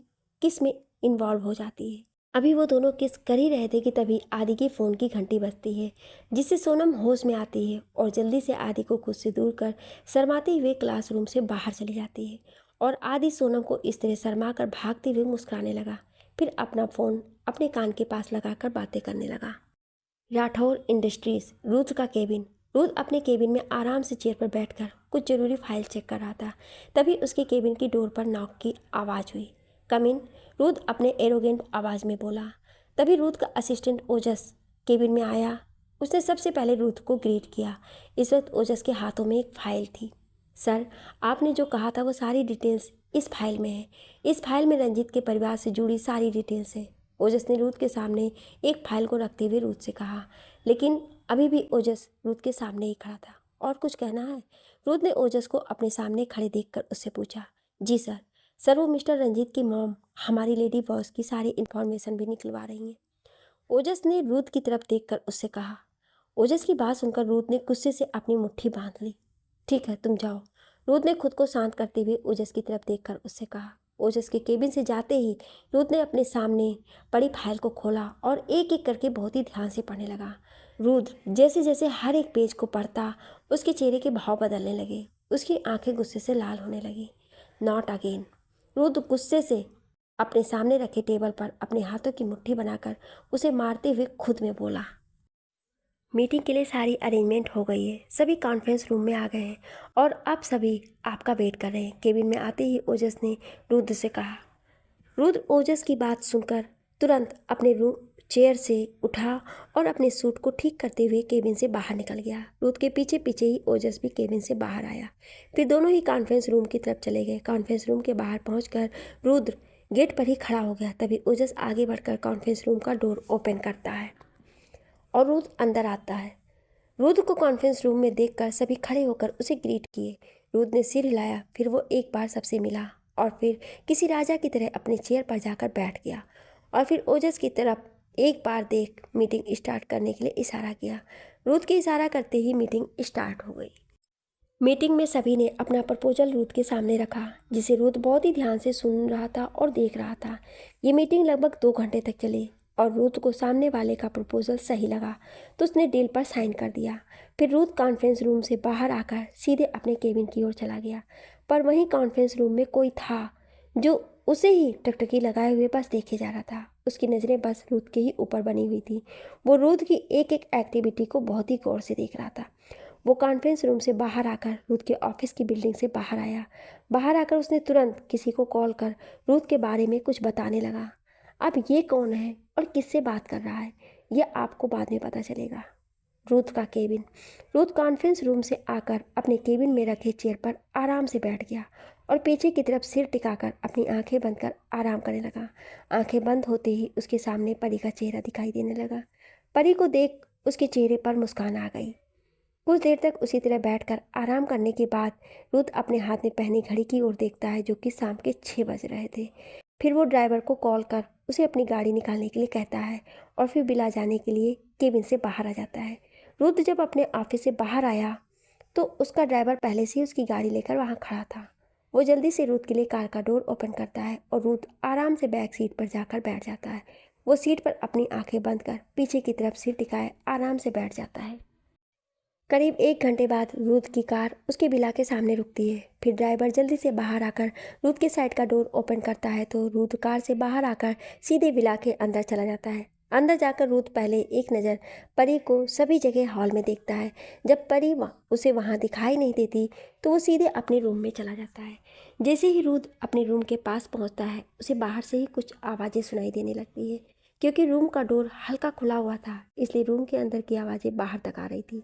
किस में इन्वॉल्व हो जाती है। अभी वो दोनों किस कर ही रहे थे कि तभी आदि की फ़ोन की घंटी बजती है, जिससे सोनम होश में आती है और जल्दी से आदि को खुद से दूर कर शर्माते हुए क्लासरूम से बाहर चली जाती है। और आदि सोनम को इस तरह शर्मा कर भागते हुए मुस्कुराने लगा, फिर अपना फ़ोन अपने कान के पास लगाकर बातें करने लगा। राठौर इंडस्ट्रीज, रूथ का केबिन। रूथ अपने केबिन में आराम से चेयर पर बैठकर कुछ ज़रूरी फाइल चेक कर रहा था। तभी उसके केबिन की डोर पर नॉक की आवाज़ हुई। कम इन, रूथ अपने एरोगेंट आवाज़ में बोला। तभी रूथ का असिस्टेंट ओजस केबिन में आया। उसने सबसे पहले रूथ को ग्रीट किया। इस वक्त ओजस के हाथों में एक फ़ाइल थी। सर, आपने जो कहा था वो सारी डिटेल्स इस फाइल में है। इस फाइल में रंजीत के परिवार से जुड़ी सारी डिटेल्स है। ओजस ने रूथ के सामने एक फाइल को रखते हुए रूथ से कहा, लेकिन अभी भी ओजस रूथ के सामने ही खड़ा था। और कुछ कहना है? रूथ ने ओजस को अपने सामने खड़े देखकर उससे पूछा। जी सर। सर, वो मिस्टर रंजीत की मॉम हमारी लेडी बॉस की सारी इन्फॉर्मेशन भी निकलवा रही हैं। ओजस ने रूथ की तरफ देखकर उससे कहा। ओजस की बात सुनकर रूथ ने गुस्से से अपनी मुट्ठी बांध ली। ठीक है, तुम जाओ। रूथ ने खुद को शांत करते हुए ओजस की तरफ देखकर उससे कहा। ओजस के केबिन से जाते ही रूथ ने अपने सामने पड़ी फाइल को खोला और एक एक करके बहुत ही ध्यान से पढ़ने लगा। रुद्र जैसे जैसे हर एक पेज को पढ़ता उसके चेहरे के भाव बदलने लगे। उसकी आंखें गुस्से से लाल होने लगी। Not again. रुद्र गुस्से से अपने सामने रखे टेबल पर अपने हाथों की मुट्ठी बनाकर उसे मारते हुए खुद में बोला। मीटिंग के लिए सारी अरेंजमेंट हो गई है, सभी कॉन्फ्रेंस रूम में आ गए हैं और अब सभी आपका वेट कर रहे हैं। केबिन में आते ही ओजस ने रुद्र से कहा। रुद्र ओजस की बात सुनकर तुरंत अपने रूम चेयर से उठा और अपने सूट को ठीक करते हुए केबिन से बाहर निकल गया। रुद्र के पीछे पीछे ही ओजस भी केबिन से बाहर आया। फिर दोनों ही कॉन्फ्रेंस रूम की तरफ चले गए। कॉन्फ्रेंस रूम के बाहर पहुंचकर रुद्र गेट पर ही खड़ा हो गया। तभी ओजस आगे बढ़कर कॉन्फ्रेंस रूम का डोर ओपन करता है और रुद्र अंदर आता है। रुद्र को कॉन्फ्रेंस रूम में देखकर सभी खड़े होकर उसे ग्रीट किए। रुद्र ने सिर हिलाया, फिर वो एक बार सबसे मिला और फिर किसी राजा की तरह अपने चेयर पर जाकर बैठ गया और फिर ओजस की तरफ एक बार देख मीटिंग स्टार्ट करने के लिए इशारा किया। रुद्र के इशारा करते ही मीटिंग स्टार्ट हो गई। मीटिंग में सभी ने अपना प्रपोजल रुद्र के सामने रखा, जिसे रुद्र बहुत ही ध्यान से सुन रहा था और देख रहा था। ये मीटिंग लगभग 2 घंटे तक चली और रुद्र को सामने वाले का प्रपोजल सही लगा तो उसने डील पर साइन कर दिया। फिर रुद्र कॉन्फ्रेंस रूम से बाहर आकर सीधे अपने केबिन की ओर चला गया, पर वहीं कॉन्फ्रेंस रूम में कोई था जो उसे ही टकटकी लगाए हुए बस देखे जा रहा था। उसकी नज़रें बस रुद्र के ही ऊपर बनी हुई थी। वो रुद्र की एक एक एक्टिविटी को बहुत ही गौर से देख रहा था। वो कॉन्फ्रेंस रूम से बाहर आकर रुद्र के ऑफिस की बिल्डिंग से बाहर आया। बाहर आकर उसने तुरंत किसी को कॉल कर रुद्र के बारे में कुछ बताने लगा। अब ये कौन है और किससे बात कर रहा है, यह आपको बाद में पता चलेगा। रुद्र का केबिन। रुद्र कॉन्फ्रेंस रूम से आकर अपने केबिन में रखे चेयर पर आराम से बैठ गया और पीछे की तरफ सिर टिकाकर अपनी आंखें बंद कर आराम करने लगा। आंखें बंद होते ही उसके सामने परी का चेहरा दिखाई देने लगा। परी को देख उसके चेहरे पर मुस्कान आ गई। कुछ देर तक उसी तरह बैठकर आराम करने के बाद रुद्र अपने हाथ में पहनी घड़ी की ओर देखता है, जो कि शाम के 6 बज रहे थे। फिर वो ड्राइवर को कॉल कर उसे अपनी गाड़ी निकालने के लिए कहता है और फिर बिला जाने के लिए केबिन से बाहर आ जाता है। रुद्र जब अपने ऑफिस से बाहर आया तो उसका ड्राइवर पहले से ही उसकी गाड़ी लेकर वहाँ खड़ा था। वो जल्दी से रुद्र के लिए कार का डोर ओपन करता है और रुद्र आराम से बैक सीट पर जाकर बैठ जाता है। वो सीट पर अपनी आंखें बंद कर पीछे की तरफ सिर टिकाए आराम से बैठ जाता है। करीब 1 घंटे बाद रुद्र की कार उसके विला के सामने रुकती है। फिर ड्राइवर जल्दी से बाहर आकर रुद्र के साइड का डोर ओपन करता है तो रुद्र कार से बाहर आकर सीधे विला के अंदर चला जाता है। अंदर जाकर रुद्र पहले एक नज़र परी को सभी जगह हॉल में देखता है। जब परी उसे वहाँ दिखाई नहीं देती तो वो सीधे अपने रूम में चला जाता है। जैसे ही रुद्र अपने रूम के पास पहुँचता है उसे बाहर से ही कुछ आवाज़ें सुनाई देने लगती है। क्योंकि रूम का डोर हल्का खुला हुआ था, इसलिए रूम के अंदर की आवाज़ें बाहर तक आ रही थी।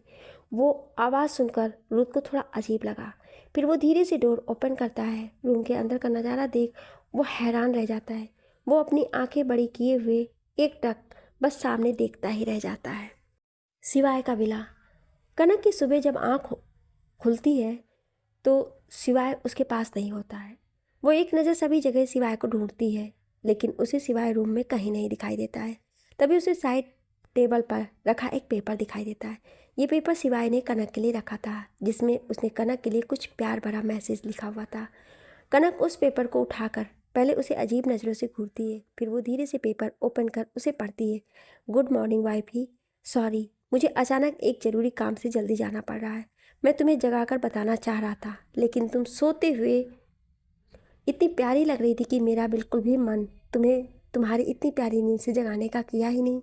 वो आवाज़ सुनकर रुद्र को थोड़ा अजीब लगा। फिर वो धीरे से डोर ओपन करता है। रूम के अंदर का नज़ारा देख वो हैरान रह जाता है। वो अपनी आंखें बड़ी किए हुए एकटक बस सामने देखता ही रह जाता है। सिवाय का विला। कनक की सुबह जब आँख खुलती है तो सिवाय उसके पास नहीं होता है। वो एक नज़र सभी जगह सिवाय को ढूंढती है, लेकिन उसे सिवाय रूम में कहीं नहीं दिखाई देता है। तभी उसे साइड टेबल पर रखा एक पेपर दिखाई देता है। ये पेपर सिवाय ने कनक के लिए रखा था, जिसमें उसने कनक के लिए कुछ प्यार भरा मैसेज लिखा हुआ था। कनक उस पेपर को उठाकर पहले उसे अजीब नज़रों से घूरती है, फिर वो धीरे से पेपर ओपन कर उसे पढ़ती है। गुड मॉर्निंग वाइफी, सॉरी मुझे अचानक एक ज़रूरी काम से जल्दी जाना पड़ रहा है। मैं तुम्हें जगाकर बताना चाह रहा था, लेकिन तुम सोते हुए इतनी प्यारी लग रही थी कि मेरा बिल्कुल भी मन तुम्हें तुम्हारी इतनी प्यारी नींद से जगाने का किया ही नहीं।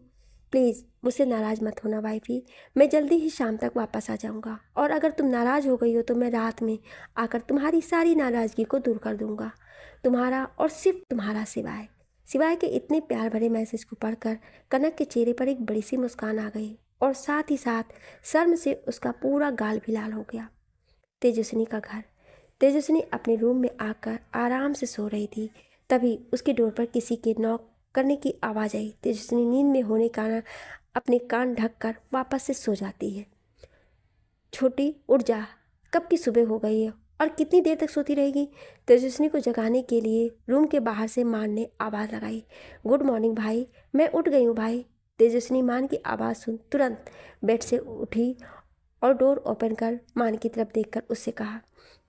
प्लीज़ मुझसे नाराज़ मत होना वाइफी, मैं जल्दी ही शाम तक वापस आ जाऊंगा और अगर तुम नाराज़ हो गई हो तो मैं रात में आकर तुम्हारी सारी नाराज़गी को दूर कर दूंगा। तुम्हारा और सिर्फ तुम्हारा सिवाय। सिवाय के इतने प्यार भरे मैसेज को पढ़कर कनक के चेहरे पर एक बड़ी सी मुस्कान आ गई और साथ ही साथ शर्म से उसका पूरा गाल भी लाल हो गया। तेजस्विनी का घर। तेजस्विनी अपने रूम में आकर आराम से सो रही थी। तभी उसके डोर पर किसी के नॉक करने की आवाज़ आई। तेजस्विनी नींद में होने के कारण अपने कान ढककर वापस से सो जाती है। छोटी उठ जा, कब की सुबह हो गई है और कितनी देर तक सोती रहेगी। तेजस्विनी को जगाने के लिए रूम के बाहर से मान ने आवाज़ लगाई। गुड मॉर्निंग भाई, मैं उठ गई हूँ भाई। तेजस्विनी मान की आवाज़ सुन तुरंत बेड से उठी और डोर ओपन कर मान की तरफ देखकर उससे कहा,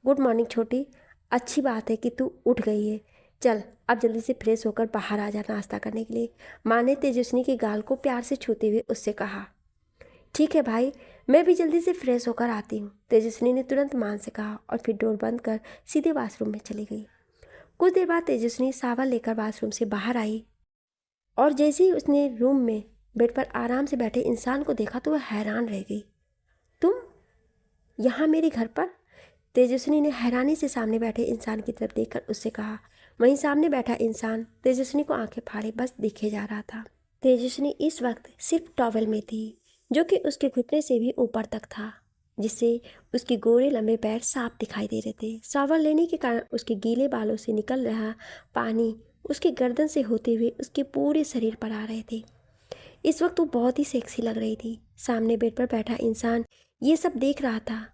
गुड मॉर्निंग छोटी, अच्छी बात है कि तू उठ गई है। चल अब जल्दी से फ्रेश होकर बाहर आ जा नाश्ता करने के लिए। माँ ने तेजस्विनी के गाल को प्यार से छूते हुए उससे कहा। ठीक है भाई, मैं भी जल्दी से फ्रेश होकर आती हूँ, तेजस्विनी ने तुरंत मान से कहा और फिर डोर बंद कर सीधे वॉशरूम में चली गई। कुछ देर बाद तेजस्विनी सावन लेकर वॉशरूम से बाहर आई और जैसे ही उसने रूम में बेड पर आराम से बैठे इंसान को देखा तो वह हैरान रह गई। तुम यहाँ मेरे घर पर? तेजस्विनी ने हैरानी से सामने बैठे इंसान की तरफ देखकर उससे कहा। वहीं सामने बैठा इंसान तेजस्विनी को आंखें फाड़े बस देखे जा रहा था। तेजस्विनी इस वक्त सिर्फ टॉवल में थी, जो कि उसके घुटने से भी ऊपर तक था, जिससे उसके गोरे लंबे पैर साफ दिखाई दे रहे थे। शावर लेने के कारण उसके गीले बालों से निकल रहा पानी उसके गर्दन से होते हुए उसके पूरे शरीर पर आ रहे थे। इस वक्त वो बहुत ही सेक्सी लग रही थी। सामने बेड पर बैठा इंसान ये सब देख रहा था।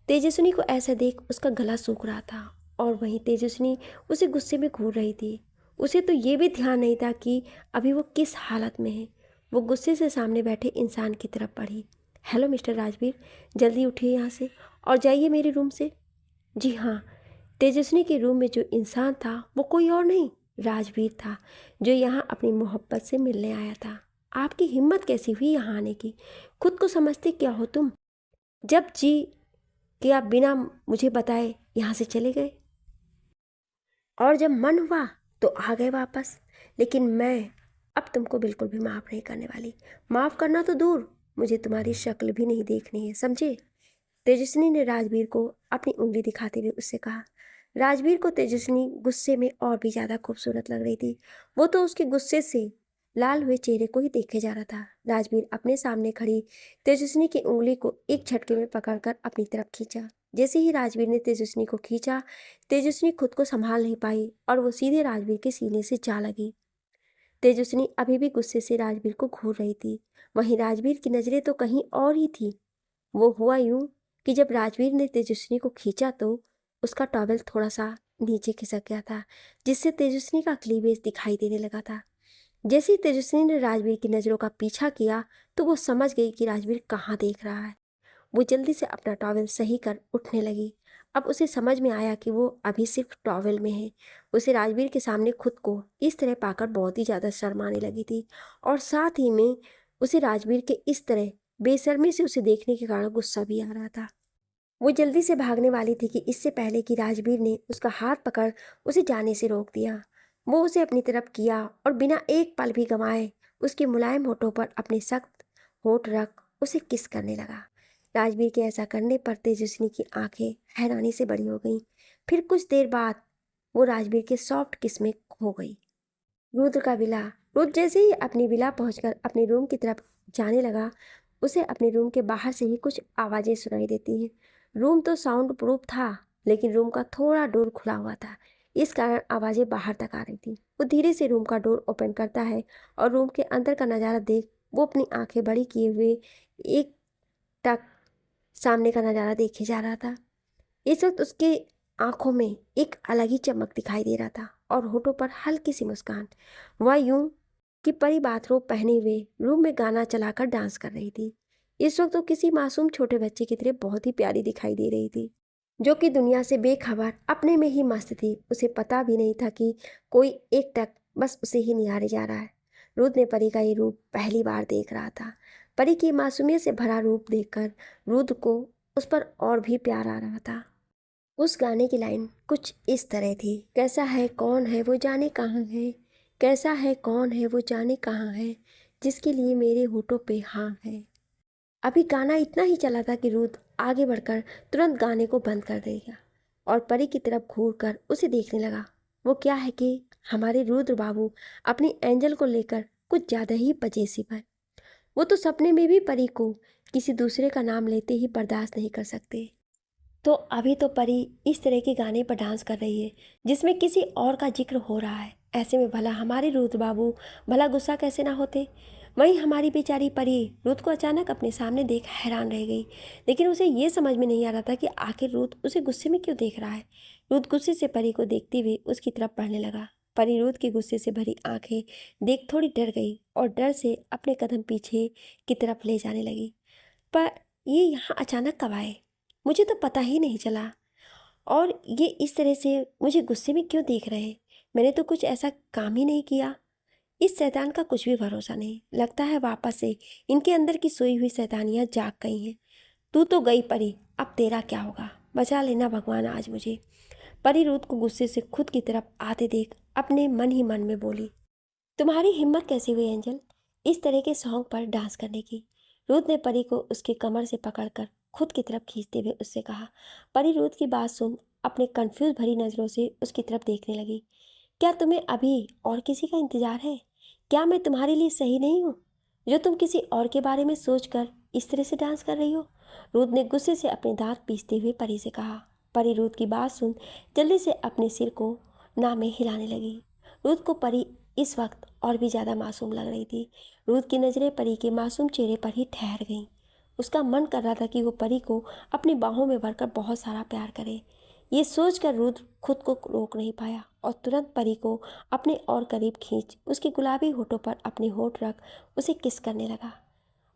तेजस्विनी को ऐसा देख उसका गला सूख रहा था और वहीं तेजस्विनी उसे गुस्से में घूर रही थी। उसे तो ये भी ध्यान नहीं था कि अभी वो किस हालत में है। वो गुस्से से सामने बैठे इंसान की तरफ बढ़ी। हेलो मिस्टर राजवीर, जल्दी उठिए यहाँ से और जाइए मेरे रूम से। जी हाँ, तेजस्विनी के रूम में जो इंसान था वो कोई और नहीं, राजवीर था, जो यहाँ अपनी मोहब्बत से मिलने आया था। आपकी हिम्मत कैसी हुई यहाँ आने की? खुद को समझते क्या हो तुम? जब जी कि आप बिना मुझे बताए यहाँ से चले गए और जब मन हुआ तो आ गए वापस। लेकिन मैं अब तुमको बिल्कुल भी माफ़ नहीं करने वाली। माफ़ करना तो दूर, मुझे तुम्हारी शक्ल भी नहीं देखनी है, समझे? तेजस्विनी ने राजवीर को अपनी उंगली दिखाते हुए उससे कहा। राजवीर को तेजस्विनी गुस्से में और भी ज़्यादा खूबसूरत लग रही थी। वो तो उसके गुस्से से लाल हुए चेहरे को ही देखे जा रहा था। राजवीर अपने सामने खड़ी तेजस्विनी की उंगली को एक झटके में पकड़कर अपनी तरफ खींचा। जैसे ही राजवीर ने तेजस्विनी को खींचा, तेजस्विनी खुद को संभाल नहीं पाई और वो सीधे राजवीर के सीने से जा लगी। तेजस्विनी अभी भी गुस्से से राजवीर को घूर रही थी। वहीं राजवीर की नज़रें तो कहीं और ही थी। वो हुआ यूं कि जब राजवीर ने तेजस्विनी को खींचा तो उसका टॉवेल थोड़ा सा नीचे खिसक गया था, जिससे तेजस्विनी का क्लीवेज दिखाई देने लगा था। जैसे ही तेजस्विनी ने राजवीर की नज़रों का पीछा किया तो वो समझ गई कि राजवीर कहाँ देख रहा है। वो जल्दी से अपना टॉवेल सही कर उठने लगी। अब उसे समझ में आया कि वो अभी सिर्फ टॉवेल में है। उसे राजवीर के सामने खुद को इस तरह पाकर बहुत ही ज़्यादा शर्माने लगी थी और साथ ही में उसे राजवीर के इस तरह बेशर्मी से उसे देखने के कारण गुस्सा भी आ रहा था। वो जल्दी से भागने वाली थी कि इससे पहले कि राजवीर ने उसका हाथ पकड़ उसे जाने से रोक दिया। वो उसे अपनी तरफ किया और बिना एक पल भी गंवाए उसके मुलायम होठों पर अपने सख्त होठ रख उसे किस करने लगा। राजवीर के ऐसा करने पर तेजस्विनी की आंखें हैरानी से बड़ी हो गईं। फिर कुछ देर बाद वो राजवीर के सॉफ्ट किस में खो गई। रुद्र का विला। रुद्र जैसे ही अपनी विला पहुंचकर अपने रूम की तरफ जाने लगा, उसे अपने रूम के बाहर से ही कुछ आवाज़ें सुनाई देती हैं। रूम तो साउंड प्रूफ था, लेकिन रूम का थोड़ा डोर खुला हुआ था, इस कारण आवाज़ें बाहर तक आ रही थी। वो धीरे से रूम का डोर ओपन करता है और रूम के अंदर का नज़ारा देख वो अपनी आंखें बड़ी किए हुए एक टक सामने का नज़ारा देखे जा रहा था। इस वक्त उसके आंखों में एक अलग ही चमक दिखाई दे रहा था और होठों पर हल्की सी मुस्कान। वह यूं कि परी बाथरोब पहने हुए रूम में गाना चलाकर डांस कर रही थी। इस वक्त वो किसी मासूम छोटे बच्चे की तरह बहुत ही प्यारी दिखाई दे रही थी, जो कि दुनिया से बेखबर अपने में ही मस्त थी। उसे पता भी नहीं था कि कोई एक टक बस उसे ही निहारे जा रहा है। रुद्र ने परी का ये रूप पहली बार देख रहा था। परी की मासूमियत से भरा रूप देखकर रुद्र को उस पर और भी प्यार आ रहा था। उस गाने की लाइन कुछ इस तरह थी। कैसा है कौन है वो जाने कहाँ है, कैसा है कौन है वो जाने कहाँ है, जिसके लिए मेरे होठों पे हाँ है। अभी गाना इतना ही चला था कि रुद्र आगे बढ़कर तुरंत गाने को बंद कर देगा और परी की तरफ घूर कर उसे देखने लगा। वो क्या है कि हमारे रुद्र बाबू अपनी एंजल को लेकर कुछ ज़्यादा ही पजेसिव है। वो तो सपने में भी परी को किसी दूसरे का नाम लेते ही बर्दाश्त नहीं कर सकते। तो अभी तो परी इस तरह के गाने पर डांस कर रही है जिसमें किसी और का जिक्र हो रहा है। ऐसे में भला हमारे रुद्र बाबू भला गुस्सा कैसे ना होते। वहीं हमारी बेचारी परी रुद्र को अचानक अपने सामने देख हैरान रह गई, लेकिन उसे ये समझ में नहीं आ रहा था कि आखिर रुद्र उसे गुस्से में क्यों देख रहा है। रुद्र गुस्से से परी को देखते हुए उसकी तरफ बढ़ने लगा। परी रुद्र के गुस्से से भरी आंखें देख थोड़ी डर गई और डर से अपने कदम पीछे की तरफ ले जाने लगी। पर ये यहाँ अचानक कब आए, मुझे तो पता ही नहीं चला। और ये इस तरह से मुझे गुस्से में क्यों देख रहे हैं? मैंने तो कुछ ऐसा काम ही नहीं किया। इस शैतान का कुछ भी भरोसा नहीं, लगता है वापस से इनके अंदर की सोई हुई शैतानियाँ जाग गई हैं। तू तो गई परी, अब तेरा क्या होगा, बचा लेना भगवान आज मुझे। परी रूथ को गुस्से से खुद की तरफ आते देख अपने मन ही मन में बोली, तुम्हारी हिम्मत कैसी हुई एंजल इस तरह के सॉन्ग पर डांस करने की। रूथ ने परी को उसकी कमर से पकड़कर खुद की तरफ खींचते हुए उससे कहा। परी रूथ की बात सुन अपने कंफ्यूज भरी नज़रों से उसकी तरफ देखने लगी। क्या तुम्हें अभी और किसी का इंतजार है? क्या मैं तुम्हारे लिए सही नहीं हूँ जो तुम किसी और के बारे में सोचकर इस तरह से डांस कर रही हो? रूथ ने गुस्से से अपने दांत पीसते हुए परी से कहा। परी रूथ की बात सुन जल्दी से अपने सिर को ना में हिलाने लगी। रूथ को परी इस वक्त और भी ज़्यादा मासूम लग रही थी। रूथ की नज़रें परी के मासूम चेहरे पर ही ठहर गईं। उसका मन कर रहा था कि वो परी को अपनी बाहों में भरकर बहुत सारा प्यार करे। ये सोचकर रूथ खुद को रोक नहीं पाया और तुरंत परी को अपने और करीब खींच उसके गुलाबी होठों पर अपने होठ रख उसे किस करने लगा।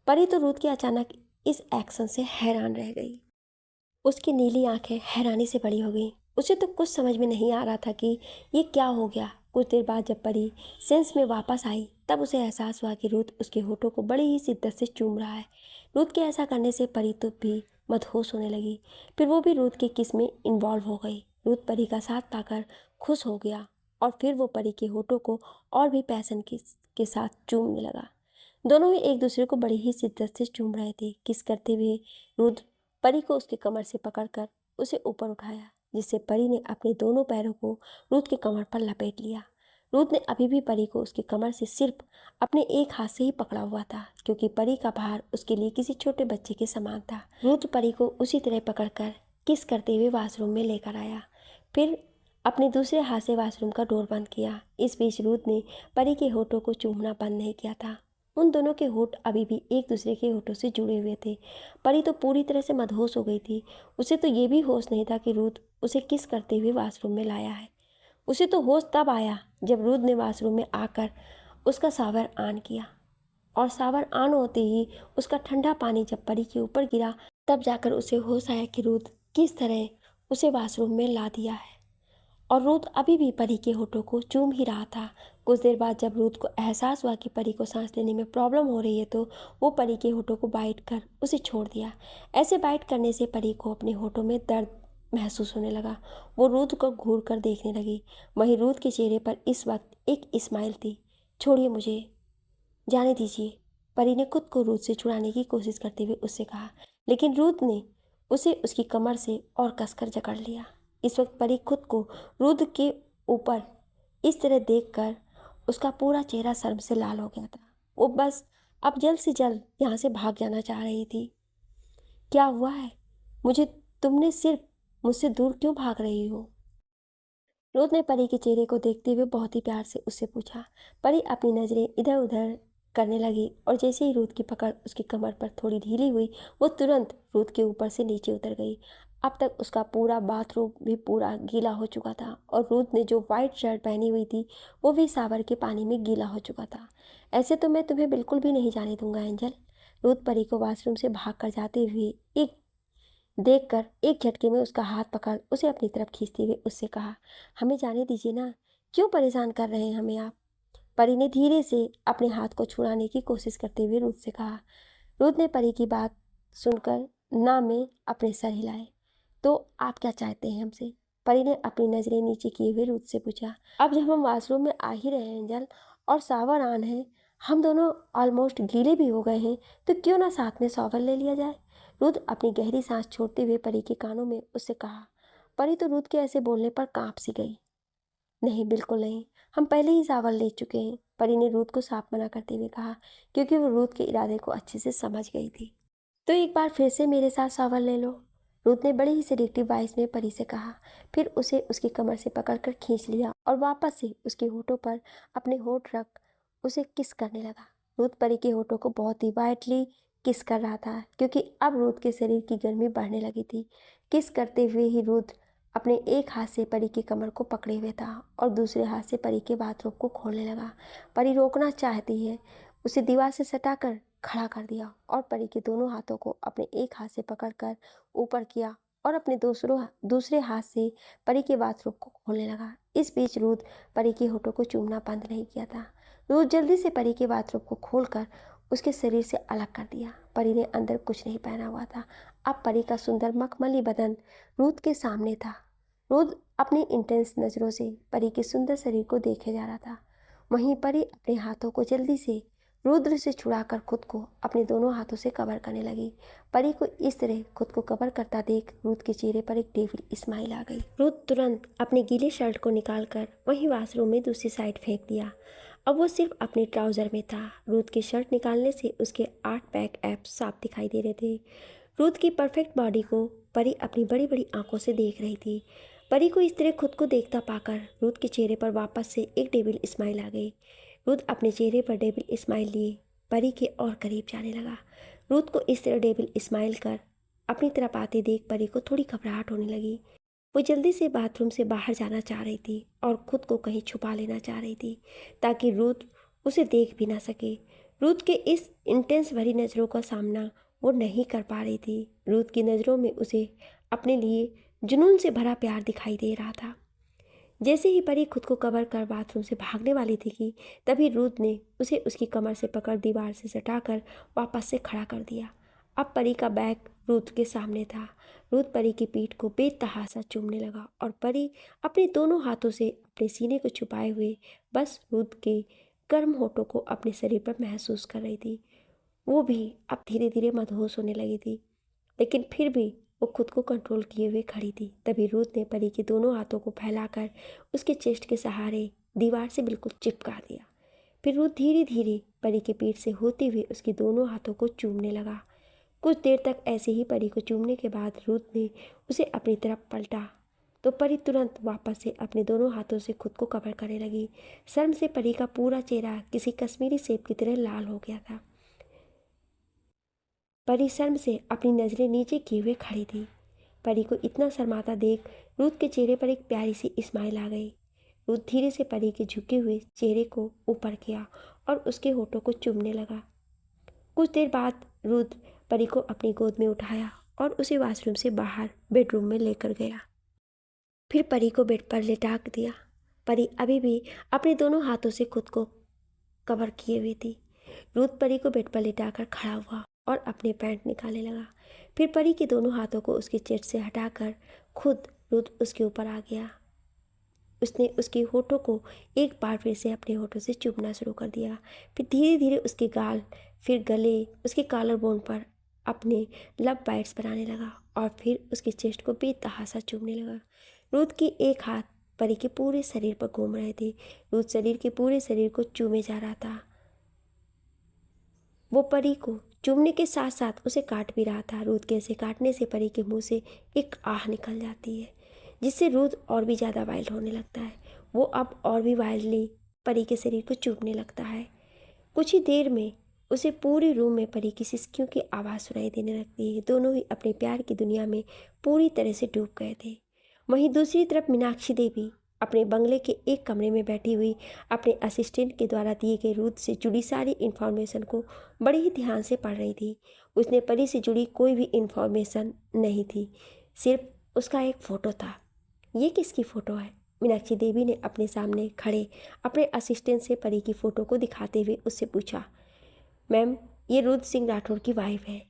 परी तो रूथ के अचानक इस एक्शन से हैरान रह गई। उसकी नीली आंखें हैरानी से बड़ी हो गईं। उसे तो कुछ समझ में नहीं आ रहा था कि ये क्या हो गया। कुछ देर बाद जब परी सेंस में वापस आई तब उसे एहसास हुआ कि रूथ उसके होठों को बड़ी ही शिद्दत से चूम रहा है। रूथ के ऐसा करने से परी तो भी मदहोश होने लगी। फिर वो भी रूथ के किस में इन्वॉल्व हो गई। रूथ परी का साथ पाकर खुश हो गया और फिर वो परी के होठों को और भी पैसन के साथ चूमने लगा। दोनों ही एक दूसरे को बड़ी ही शिद्दत से चूम रहे थे। किस करते हुए रूथ परी को उसकी कमर से पकड़कर उसे ऊपर उठाया, जिससे परी ने अपने दोनों पैरों को रूथ के कमर पर लपेट लिया। रूथ ने अभी भी परी को उसकी कमर से सिर्फ अपने एक हाथ से ही पकड़ा हुआ था, क्योंकि परी का भार उसके लिए किसी छोटे बच्चे के समान था। रूथ परी को उसी तरह पकड़कर किस करते हुए वॉशरूम में लेकर आया, फिर अपने दूसरे हाथ से वॉशरूम का डोर बंद किया। इस बीच रूथ ने परी के होठों को चूमना बंद नहीं किया था। उन दोनों के होठ अभी भी एक दूसरे के होठों से जुड़े हुए थे। परी तो पूरी तरह से मदहोश हो गई थी। उसे तो ये भी होश नहीं था कि रूथ उसे किस करते हुए वॉशरूम में लाया है। उसे तो होश तब आया जब रूथ ने वॉशरूम में आकर उसका शावर ऑन किया, और शावर ऑन होते ही उसका ठंडा पानी जब परी के ऊपर गिरा तब जाकर उसे होश आया कि रूथ किस तरह उसे वॉशरूम में ला दिया है। और रूथ अभी भी परी के होठों को चूम ही रहा था। कुछ देर बाद जब रूथ को एहसास हुआ कि परी को सांस लेने में प्रॉब्लम हो रही है तो वो परी के होठों को बाइट कर उसे छोड़ दिया। ऐसे बाइट करने से परी को अपने होठों में दर्द महसूस होने लगा। वो रूथ को घूर कर देखने लगी। वहीं रूथ के चेहरे पर इस वक्त एक स्माइल थी। छोड़िए मुझे, जाने दीजिए, परी ने खुद को रूथ से छुड़ाने की कोशिश करते हुए उससे कहा, लेकिन रूथ ने उसे उसकी कमर से और कसकर जकड़ लिया। इस वक्त परी खुद को रूथ के ऊपर इस तरह देखकर उसका पूरा चेहरा शर्म से लाल हो गया था। वो बस अब जल्द से जल्द यहाँ से भाग जाना चाह रही थी। क्या हुआ है मुझे, तुमने सिर्फ मुझसे दूर क्यों भाग रही हो? रूथ ने परी के चेहरे को देखते हुए बहुत ही प्यार से उससे पूछा। परी अपनी नज़रें इधर उधर करने लगी और जैसे ही रूथ की पकड़ उसकी कमर पर थोड़ी ढीली हुई वो तुरंत रूथ के ऊपर से नीचे उतर गई। अब तक उसका पूरा बाथरूम भी पूरा गीला हो चुका था और रूथ ने जो वाइट शर्ट पहनी हुई थी वो भी सावर के पानी में गीला हो चुका था। ऐसे तो मैं तुम्हें बिल्कुल भी नहीं जाने दूंगा एंजल। रूथ परी को वॉशरूम से भाग कर जाते हुए एक देखकर एक झटके में उसका हाथ पकड़ उसे अपनी तरफ खींचते हुए उससे कहा, हमें जाने दीजिए ना, क्यों परेशान कर रहे हैं हमें आप? परी ने धीरे से अपने हाथ को छुड़ाने की कोशिश करते हुए रूथ से कहा। रूथ ने परी की बात सुनकर ना में अपने सर हिलाए। तो आप क्या चाहते हैं हमसे? परी ने अपनी नज़रें नीचे किए हुए रूथ से पूछा। अब जब हम वॉशरूम में आ ही रहे हैं एंजल और शावर ऑन है, हम दोनों ऑलमोस्ट गीले भी हो गए हैं, तो क्यों ना साथ में शॉवर ले लिया जाए? रूथ अपनी गहरी सांस छोड़ते हुए परी के कानों में उससे कहा। परी तो रूथ के ऐसे बोलने पर कांप सी गई। नहीं, बिल्कुल नहीं, हम पहले ही शावर ले चुके हैं, परी ने रूथ को साफ मना करते हुए कहा, क्योंकि वो रूथ के इरादे को अच्छे से समझ गई थी। तो एक बार फिर से मेरे साथ शावर ले लो, रूथ ने बड़ी ही सेडेक्टिव वॉइस में परी से कहा। फिर उसे उसकी कमर से पकड़कर खींच लिया और वापस से उसके होठों पर अपने होठ रख उसे किस करने लगा। रूथ परी के होठों को बहुत ही वाइटली किस कर रहा था, क्योंकि अब रूथ के शरीर की गर्मी बढ़ने लगी थी। किस करते हुए ही रूथ अपने एक हाथ से परी की कमर को पकड़े हुए था और दूसरे हाथ से परी के बाथरूम को खोलने लगा। परी रोकना चाहती है, उसे दीवार से सटाकर खड़ा कर दिया और परी के दोनों हाथों को अपने एक हाथ से पकड़कर ऊपर किया और अपने दूसरे हाथ से परी के बाथरूम को खोलने लगा। इस बीच रूथ परी के होठों को चूमना बंद नहीं किया था। रूथ जल्दी से परी के बाथरूम को खोलकर उसके शरीर से अलग कर दिया। परी ने अंदर कुछ नहीं पहना हुआ था। अब परी का सुंदर मखमली बदन रूथ के सामने था। रूथ अपनी इंटेंस नज़रों से परी के सुंदर शरीर को देखे जा रहा था। वहीं परी अपने हाथों को जल्दी से रुद्र से छुड़ाकर खुद को अपने दोनों हाथों से कवर करने लगी। परी को इस तरह खुद को कवर करता देख रूथ के चेहरे पर एक डेविल स्माइल आ गई। रूथ तुरंत अपने गीले शर्ट को निकालकर वहीं वॉशरूम में दूसरी साइड फेंक दिया। अब वो सिर्फ अपने ट्राउज़र में था। रूथ की शर्ट निकालने से उसके 8 पैक एब्स साफ दिखाई दे रहे थे। रूथ की परफेक्ट बॉडी को परी अपनी बड़ी बड़ी आंखों से देख रही थी। परी को इस तरह खुद को देखता पाकर रूथ के चेहरे पर वापस से एक डेविल स्माइल आ गई। रूथ अपने चेहरे पर डेविल स्माइल लिए परी के और करीब जाने लगा। रूथ को इस तरह डेविल स्माइल कर अपनी तरफ आते देख परी को थोड़ी घबराहट होने लगी। वो जल्दी से बाथरूम से बाहर जाना चाह रही थी और खुद को कहीं छुपा लेना चाह रही थी ताकि रूथ उसे देख भी ना सके। रूथ के इस इंटेंस भरी नज़रों का सामना वो नहीं कर पा रही थी। रूथ की नज़रों में उसे अपने लिए जुनून से भरा प्यार दिखाई दे रहा था। जैसे ही परी खुद को कवर कर बाथरूम से भागने वाली थी कि तभी रूथ ने उसे उसकी कमर से पकड़ दीवार से सटाकर वापस से खड़ा कर दिया। अब परी का बैग रूथ के सामने था। रूथ परी की पीठ को बेतहासा चूमने लगा और परी अपने दोनों हाथों से अपने सीने को छुपाए हुए बस रूथ के गर्म होठों को अपने शरीर पर महसूस कर रही थी। वो भी अब धीरे धीरे मदहोश होने लगी थी, लेकिन फिर भी वो खुद को कंट्रोल किए हुए खड़ी थी। तभी रूथ ने परी के दोनों हाथों को फैलाकर उसके चेस्ट के सहारे दीवार से बिल्कुल चिपका दिया। फिर रूथ धीरे धीरे परी के पीठ से होते हुए उसके दोनों हाथों को चूमने लगा। कुछ देर तक ऐसे ही परी को चूमने के बाद रूथ ने उसे अपनी तरफ पलटा तो परी तुरंत वापस से अपने दोनों हाथों से खुद को कवर करने लगी। शर्म से परी का पूरा चेहरा किसी कश्मीरी सेब की तरह लाल हो गया था। परी शर्म से अपनी नज़रें नीचे किए हुए खड़ी थी। परी को इतना शर्माता देख रूथ के चेहरे पर एक प्यारी सी स्माइल आ गई। रूथ धीरे से परी के झुके हुए चेहरे को ऊपर किया और उसके होठों को चूमने लगा। कुछ देर बाद रूथ परी को अपनी गोद में उठाया और उसे वॉशरूम से बाहर बेडरूम में लेकर गया। फिर परी को बेड पर लेटा दिया। परी अभी भी अपने दोनों हाथों से खुद को कवर किए हुई थी। रूथ परी को बेड पर लेटाकर खड़ा हुआ और अपने पैंट निकालने लगा। फिर परी के दोनों हाथों को उसके चेस्ट से हटाकर खुद रूथ उसके ऊपर आ गया। उसने उसके होठों को एक बार फिर से अपने होठों से चूमना शुरू कर दिया। फिर धीरे धीरे उसके गाल, फिर गले, उसके कॉलर बोन पर अपने लव बाइट्स बनाने लगा और फिर उसके चेस्ट को बेतहासा चूमने लगा। रूथ की एक हाथ परी के पूरे शरीर पर घूम रहे थे। रूथ शरीर के पूरे शरीर को चूमे जा रहा था। वो परी को चूमने के साथ साथ उसे काट भी रहा था। रूथ के ऐसे काटने से परी के मुंह से एक आह निकल जाती है, जिससे रूथ और भी ज़्यादा वाइल्ड होने लगता है। वो अब और भी वाइल्डली परी के शरीर को चूमने लगता है। कुछ ही देर में उसे पूरे रूम में परी की सिसकियों की आवाज़ सुनाई देने लगती है। दोनों ही अपने प्यार की दुनिया में पूरी तरह से डूब गए थे। वहीं दूसरी तरफ मीनाक्षी देवी अपने बंगले के एक कमरे में बैठी हुई अपने असिस्टेंट के द्वारा दिए गए रूथ से जुड़ी सारी इन्फॉर्मेशन को बड़े ही ध्यान से पढ़ रही थी। उसने परी से जुड़ी कोई भी इन्फॉर्मेशन नहीं थी, सिर्फ उसका एक फ़ोटो था। ये किसकी फ़ोटो है? मीनाक्षी देवी ने अपने सामने खड़े अपने असिस्टेंट से परी की फ़ोटो को दिखाते हुए उससे पूछा, मैम ये रुद्र सिंह राठौर की वाइफ है,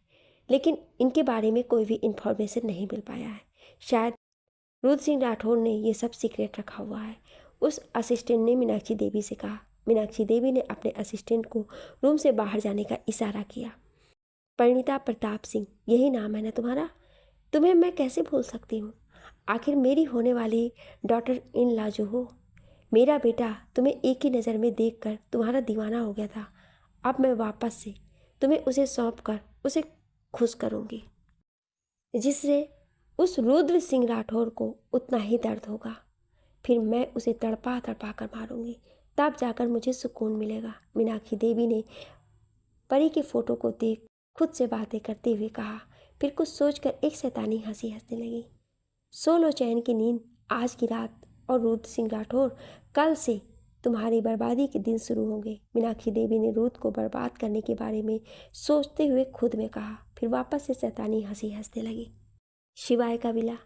लेकिन इनके बारे में कोई भी इन्फॉर्मेशन नहीं मिल पाया है। शायद रुद्र सिंह राठौर ने ये सब सीक्रेट रखा हुआ है, उस असिस्टेंट ने मीनाक्षी देवी से कहा। मीनाक्षी देवी ने अपने असिस्टेंट को रूम से बाहर जाने का इशारा किया। परिणीता प्रताप सिंह यही नाम है ना तुम्हारा? तुम्हें मैं कैसे भूल सकती हूँ? आखिर मेरी होने वाली डॉटर इन लॉ जो हो। मेरा बेटा तुम्हें एक ही नज़र में देखकर तुम्हारा दीवाना हो गया था। अब मैं वापस से तुम्हें उसे सौंप कर उसे खुश करूँगी, जिससे उस रुद्र सिंह राठौर को उतना ही दर्द होगा। फिर मैं उसे तड़पा तड़पा कर मारूंगी, तब जाकर मुझे सुकून मिलेगा। मीनाक्षी देवी ने परी के फ़ोटो को देख खुद से बातें करते हुए कहा। फिर कुछ सोचकर एक शैतानी हंसी हंसने लगी। सो लो चैन की नींद आज की रात, और रुद्र सिंह राठौर कल से तुम्हारी बर्बादी के दिन शुरू होंगे। मीनाक्षी देवी ने रुद्र को बर्बाद करने के बारे में सोचते हुए खुद में कहा। फिर वापस से शैतानी हंसी हंसने लगी। शिवाय का विला।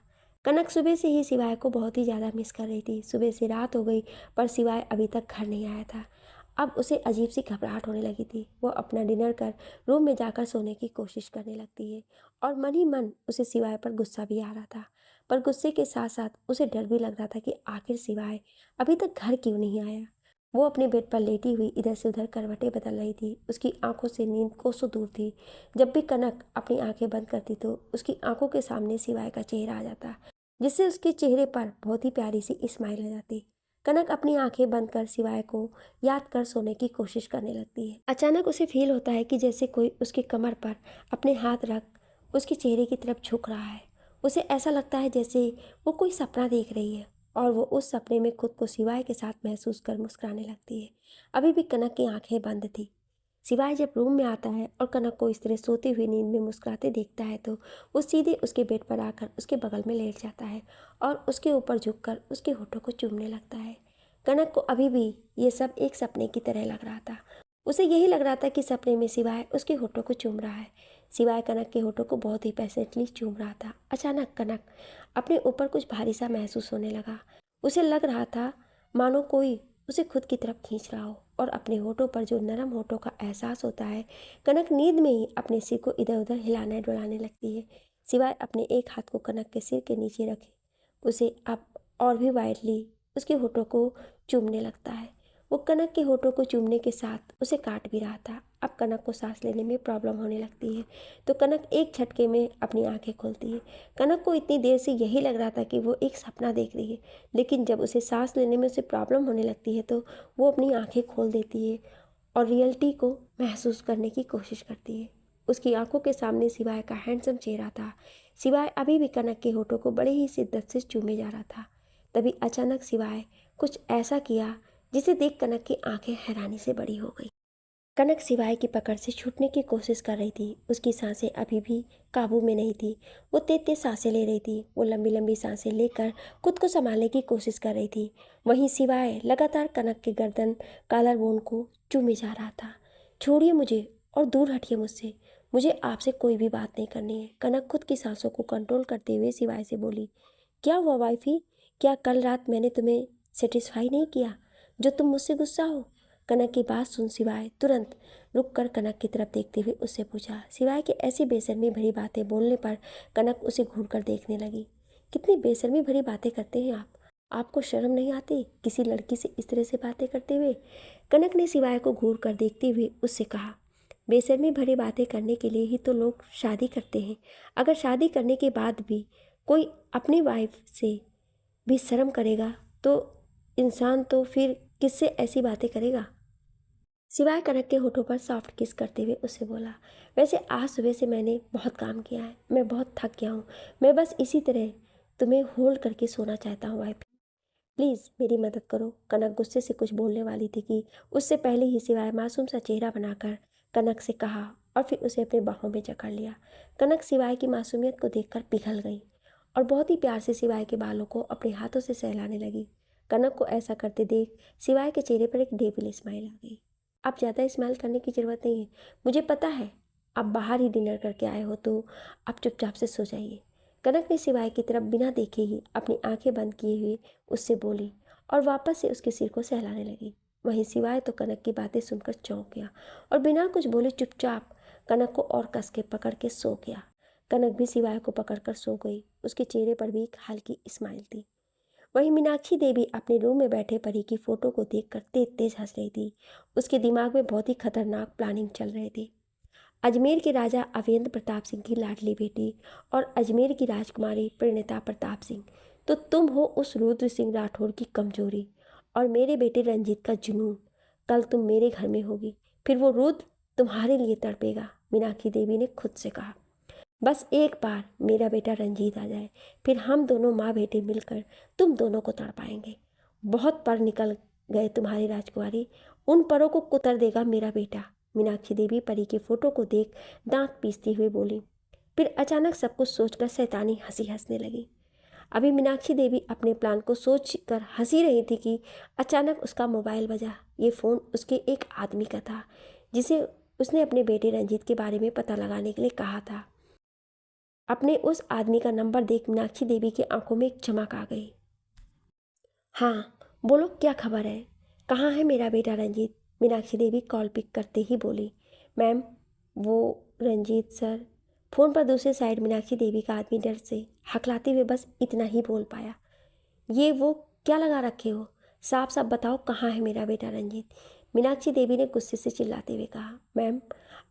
कनक सुबह से ही सिवाय को बहुत ही ज़्यादा मिस कर रही थी। सुबह से रात हो गई पर सिवाय अभी तक घर नहीं आया था। अब उसे अजीब सी घबराहट होने लगी थी। वो अपना डिनर कर रूम में जाकर सोने की कोशिश करने लगती है और मन ही मन उसे सिवाय पर गुस्सा भी आ रहा था। पर गुस्से के साथ साथ उसे डर भी लग रहा था कि आखिर सिवाय अभी तक घर क्यों नहीं आया। वो अपने बेड पर लेटी हुई इधर से उधर करवटें बदल रही थी। उसकी आंखों से नींद कोसों दूर थी। जब भी कनक अपनी आंखें बंद करती तो उसकी आंखों के सामने सिवाय का चेहरा आ जाता, जिससे उसके चेहरे पर बहुत ही प्यारी सी स्माइल आ जाती। कनक अपनी आंखें बंद कर सिवाय को याद कर सोने की कोशिश करने लगती है। अचानक उसे फील होता है कि जैसे कोई उसकी कमर पर अपने हाथ रख उसके चेहरे की तरफ झुक रहा है। उसे ऐसा लगता है जैसे वो कोई सपना देख रही है और वो उस सपने में खुद को सिवाय के साथ महसूस कर मुस्कुराने लगती है। अभी भी कनक की आंखें बंद थी। सिवाय जब रूम में आता है और कनक को इस तरह सोती हुई नींद में मुस्कुराते देखता है तो वो सीधे उसके बेड पर आकर उसके बगल में लेट जाता है और उसके ऊपर झुककर उसके होठों को चूमने लगता है। कनक को अभी भी ये सब एक सपने की तरह लग रहा था। उसे यही लग रहा था कि सपने में सिवाय उसके होठों को चूम रहा है। सिवाय कनक के होठों को बहुत ही पैशनेटली चूम रहा था। अचानक कनक अपने ऊपर कुछ भारी सा महसूस होने लगा। उसे लग रहा था मानो कोई उसे खुद की तरफ खींच रहा हो और अपने होठों पर जो नरम होठों का एहसास होता है, कनक नींद में ही अपने सिर को इधर उधर हिलाने डुलाने लगती है। सिवाय अपने एक हाथ को कनक के सिर के नीचे रखे उसे अब और भी वाइडली उसके होठों को चूमने लगता है। वो कनक के होठों को चूमने के साथ उसे काट भी रहा था। अब कनक को सांस लेने में प्रॉब्लम होने लगती है तो कनक एक झटके में अपनी आंखें खोलती है। कनक को इतनी देर से यही लग रहा था कि वो एक सपना देख रही है, लेकिन जब उसे सांस लेने में उसे प्रॉब्लम होने लगती है तो वो अपनी आंखें खोल देती है और रियलिटी को महसूस करने की कोशिश करती है। उसकी आंखों के सामने सिवाय का हैंडसम चेहरा था। सिवाय अभी भी कनक के होठों को बड़े ही शिद्दत से चूमे जा रहा था। तभी अचानक सिवाय कुछ ऐसा किया जिसे देख कनक की आंखें हैरानी से बड़ी हो गई। कनक सिवाय की पकड़ से छूटने की कोशिश कर रही थी। उसकी सांसें अभी भी काबू में नहीं थी। वो तेज तेज सांसें ले रही थी। वो लंबी लंबी सांसें लेकर खुद को संभालने की कोशिश कर रही थी। वहीं सिवाय लगातार कनक के गर्दन कॉलर बोन को चूमे जा रहा था। छोड़िए मुझे और दूर हटिए मुझसे। मुझे आपसे कोई भी बात नहीं करनी है। कनक खुद की सांसों को कंट्रोल करते हुए सिवाय से बोली, क्या हुआ वाइफी? क्या कल रात मैंने तुम्हें सेटिस्फाई नहीं किया जो तुम मुझसे गुस्सा हो? कनक की बात सुन सिवाय तुरंत रुक कर कनक की तरफ देखते हुए उससे पूछा। सिवाय के ऐसी बेशर्मी भरी बातें बोलने पर कनक उसे घूर कर देखने लगी। कितनी बेशर्मी भरी बातें करते हैं आप? आपको शर्म नहीं आती किसी लड़की से इस तरह से बातें करते हुए? कनक ने सिवाय को घूर कर देखते हुए उससे कहा, बेशर्मी भरी बातें करने के लिए ही तो लोग शादी करते हैं। अगर शादी करने के बाद भी कोई अपनी वाइफ से भी शर्म करेगा तो इंसान तो फिर किससे ऐसी बातें करेगा? सिवाय कनक के होठों पर सॉफ्ट किस करते हुए उसे बोला, वैसे आज सुबह से मैंने बहुत काम किया है, मैं बहुत थक गया हूँ। मैं बस इसी तरह तुम्हें होल्ड करके सोना चाहता हूँ वाइफ। प्लीज़ मेरी मदद करो। कनक गुस्से से कुछ बोलने वाली थी कि उससे पहले ही सिवाय मासूम सा चेहरा बनाकर कनक से कहा और फिर उसे अपने बाहों में जकड़ लिया। कनक सिवाय की मासूमियत को देखकर पिघल गई और बहुत ही प्यार से सिवाय के बालों को अपने हाथों से सहलाने लगी। कनक को ऐसा करते देख सिवाय के चेहरे पर एक डेविल स्माइल आ गई। अब ज़्यादा स्माइल करने की ज़रूरत नहीं है, मुझे पता है आप बाहर ही डिनर करके आए हो तो अब चुपचाप से सो जाइए। कनक ने सिवाय की तरफ बिना देखे ही अपनी आंखें बंद किए हुए उससे बोली और वापस से उसके सिर को सहलाने लगी। वहीं सिवाय तो कनक की बातें सुनकर चौंक गया और बिना कुछ बोले चुपचाप कनक को और कस के पकड़ के सो गया। कनक भी सिवाय को पकड़कर सो गई। उसके चेहरे पर भी एक हल्की स्माइल थी। वहीं मीनाक्षी देवी अपने रूम में बैठे परी की फोटो को देखकर तेज तेज हंस रही थी। उसके दिमाग में बहुत ही खतरनाक प्लानिंग चल रही थी। अजमेर के राजा अवेंद्र प्रताप सिंह की लाडली बेटी और अजमेर की राजकुमारी परिणीता प्रताप सिंह, तो तुम हो उस रुद्र सिंह राठौर की कमजोरी और मेरे बेटे रंजीत का जुनून। कल तुम मेरे घर में होगी, फिर वो रुद्र तुम्हारे लिए तड़पेगा। मीनाक्षी देवी ने खुद से कहा, बस एक बार मेरा बेटा रंजीत आ जाए, फिर हम दोनों माँ बेटे मिलकर तुम दोनों को तड़पाएंगे। बहुत पर निकल गए तुम्हारी राजकुमारी, उन परों को कुतर देगा मेरा बेटा। मीनाक्षी देवी परी के फोटो को देख दांत पीसती हुई बोली। फिर अचानक सब कुछ सोचकर शैतानी हंसी हंसने लगी। अभी मीनाक्षी देवी अपने प्लान को सोच कर हंसी रही थी कि अचानक उसका मोबाइल बजा। ये फ़ोन उसके एक आदमी का था जिसे उसने अपने बेटे रंजीत के बारे में पता लगाने के लिए कहा था। अपने उस आदमी का नंबर देख मीनाक्षी देवी की आंखों में एक चमक आ गई। हाँ बोलो, क्या खबर है? कहाँ है मेरा बेटा रंजीत? मीनाक्षी देवी कॉल पिक करते ही बोली। मैम वो रंजीत सर। फ़ोन पर दूसरी साइड मीनाक्षी देवी का आदमी डर से हकलाते हुए बस इतना ही बोल पाया। ये वो क्या लगा रखे हो? साफ साफ बताओ, कहाँ है मेरा बेटा रंजीत? मीनाक्षी देवी ने गुस्से से चिल्लाते हुए कहा। मैम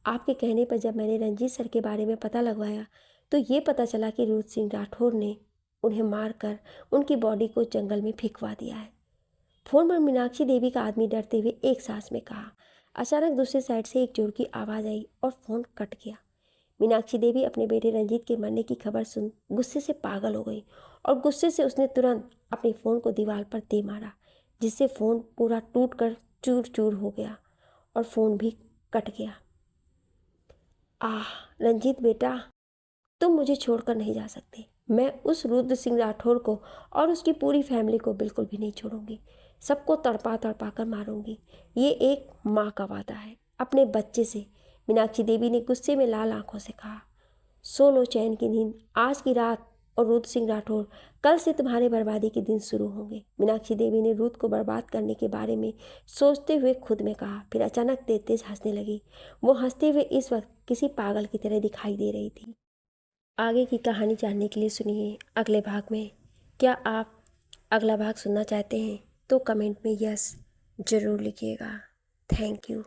आपके कहने पर जब मैंने रंजीत सर के बारे में पता लगवाया तो ये पता चला कि रूद सिंह राठौर ने उन्हें मारकर उनकी बॉडी को जंगल में फेंकवा दिया है। फ़ोन पर मीनाक्षी देवी का आदमी डरते हुए एक सांस में कहा। अचानक दूसरी साइड से एक जोर की आवाज़ आई और फ़ोन कट गया। मीनाक्षी देवी अपने बेटे रंजीत के मरने की खबर सुन गुस्से से पागल हो गई और गुस्से से उसने तुरंत अपने फ़ोन को दीवार पर दे मारा, जिससे फ़ोन पूरा टूटकर चूर चूर हो गया और फ़ोन भी कट गया। आह रंजीत बेटा, तुम मुझे छोड़कर नहीं जा सकते। मैं उस रुद्र सिंह राठौर को और उसकी पूरी फैमिली को बिल्कुल भी नहीं छोड़ूंगी। सबको तड़पा तड़पा कर मारूंगी। ये एक माँ का वादा है अपने बच्चे से। मीनाक्षी देवी ने गुस्से में लाल आंखों से कहा। सो लो चैन की नींद, आज की रात और रुद्र सिंह राठौर, कल से तुम्हारे बर्बादी के दिन शुरू होंगे। मीनाक्षी देवी ने रुद्र को बर्बाद करने के बारे में सोचते हुए खुद में कहा, फिर अचानक तेज तेज हंसने लगी। वो हंसते हुए इस वक्त किसी पागल की तरह दिखाई दे रही थी। आगे की कहानी जानने के लिए सुनिए अगले भाग में। क्या आप अगला भाग सुनना चाहते हैं तो कमेंट में यस ज़रूर लिखिएगा। Thank you.